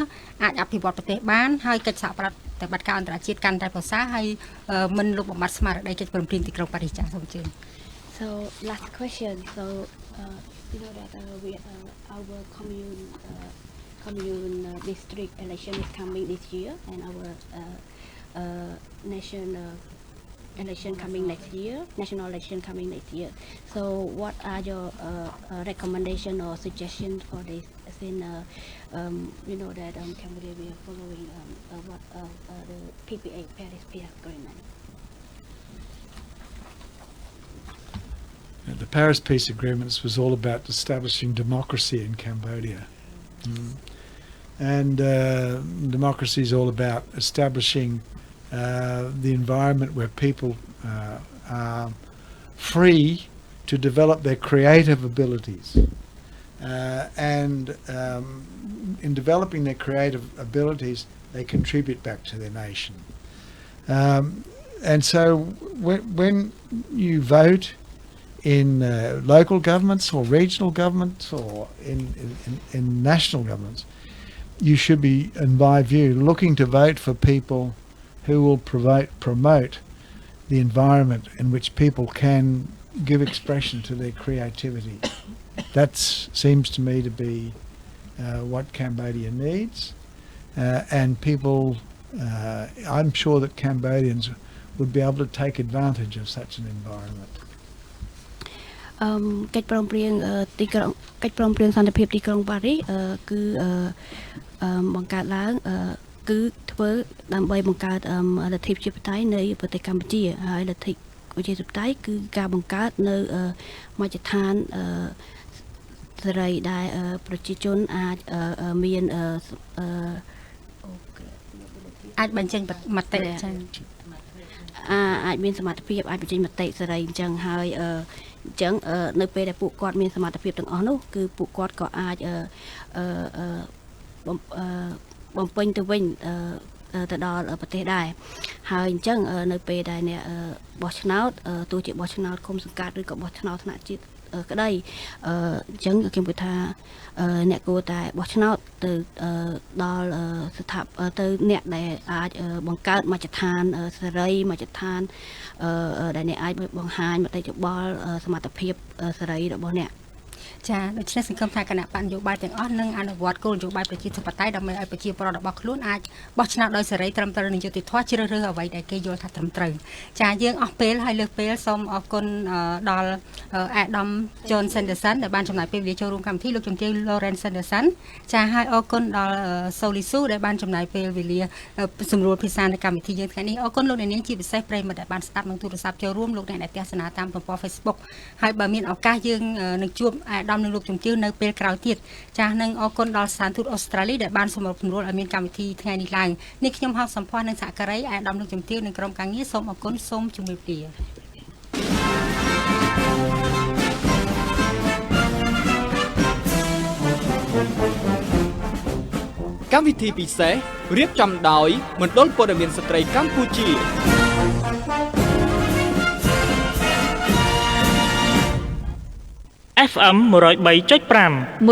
អាចអភិវឌ្ឍប្រទេសបានហើយកិច្ចសហប្រតិបត្តិការអន្តរជាតិកាន់តែប្រសើរហើយមិនលុបបំបាត់ស្មារតីកិច្ចព្រមព្រៀងទីក្រុងប៉ារីសចាសូមជឿ So last question so you know that our commune district election is coming this year and our national election coming next year national election coming next year so what are your recommendation or suggestions for this since you know that Cambodia we are following what the PPA Paris Peace Agreement. The Paris Peace Agreements was all about establishing democracy in Cambodia. And democracy is all about establishing the environment where people are free to develop their creative abilities. And in developing their creative abilities, they contribute back to their nation. And so when you vote in local governments or regional governments or in national governments, you should be, in my view, looking to vote for people who will promote the environment in which people can give expression to their creativity. That seems to me to be what Cambodia needs, and people, I'm sure that Cambodians would be able to take advantage of such an environment. កិច្ចព្រមព្រៀងសន្តិភាពទីក្រុងប៉ារីសគឺបង្កើតឡើងគឺធ្វើដើម្បីបង្កើតលទ្ធិប្រជាធិបតេយ្យនៃប្រទេសកម្ពុជាហើយលទ្ធិប្រជាធិបតេយ្យគឺការបង្កើតនៅមជ្ឈដ្ឋានសេរីដែលប្រជាជនអាចមានអាចបញ្ចេញមតិចា៎អាចមានសមត្ថភាពអាចបញ្ចេញមតិសេរីអញ្ចឹងហើយអញ្ចឹងនៅពេលដែលពួកគាត់មានសមត្ថភាពទាំងអស់នោះគឺពួកគាត់ក៏អាចបំពេញទៅវិញទៅដល់ប្រទេសដែរហើយអញ្ចឹងនៅពេលដែលអ្នកបោះឆ្នោតទោះជាបោះឆ្នោតគុំសង្កាត់ឬក៏បោះឆ្នោតថ្នាក់ជាតិក្តីអញ្ចឹងខ្ញុំគិតថាអ្នកគួរតែបោះឆ្នោតទៅដល់ទៅអ្នកដែលអាចបង្កើតមជ្ឈដ្ឋានសេរីមជ្ឈដ្ឋានដែលអ្នកអាចបង្ហាញមតិយោបល់សមត្ថភាពសេរីរបស់អ្នក ចាដូច្នេះសង្ឃឹមថាគណៈបកនយោបាយទាំងអស់នឹងអនុវត្តគោលនយោបាយប្រជាធិបតេយ្យដើម្បីឲ្យប្រជាពលរដ្ឋរបស់ខ្លួនអាចបោះឆ្នោតដោយសេរីត្រឹមត្រូវនិងយុត្តិធម៌ជ្រើសរើសអ្វីដែលគេយល់ថាត្រឹមត្រូវចាយើងអស់ពេលហើយលើសពេលសូមអរគុណដល់អាដាម John Sanderson ដែលបានចំណាយពេលវេលាចូលរួមកម្មវិធីលោកជំទាវ Lawrence Sanderson ចាហើយអរគុណដល់ Solisu ដែលបានចំណាយពេលវេលាសម្រួលភាសានៅកម្មវិធីយើងថ្ងៃនេះអរគុណលោកអ្នកនាងជាពិសេសប្រិយមិត្តដែលបានស្ដាប់និងទូរស័ព្ទចូលរួមលោកអ្នកដែលទស្សនាតាមទំព័រ Facebook ហើយបើមានឱកាសយើងនឹងជួបអាដាមនិងលោកជំទាវនៅពេលក្រោយទៀតចាស់នឹងអរគុណដល់ស្ថានទូតអូស្ត្រាលីដែលបានសម្របសម្រួលឲ្យមានកម្មវិធីថ្ងៃនេះឡើងនេះខ្ញុំហៅសម្ភារនិងសហការីអាដាមលោកជំទាវនិងក្រុមការងារសូមអរគុណសូមជម្រាបលាកម្មវិធីពិសេសរៀបចំដោយមណ្ឌលព័ត៌មានស្ត្រីកម្ពុជា FM 103.5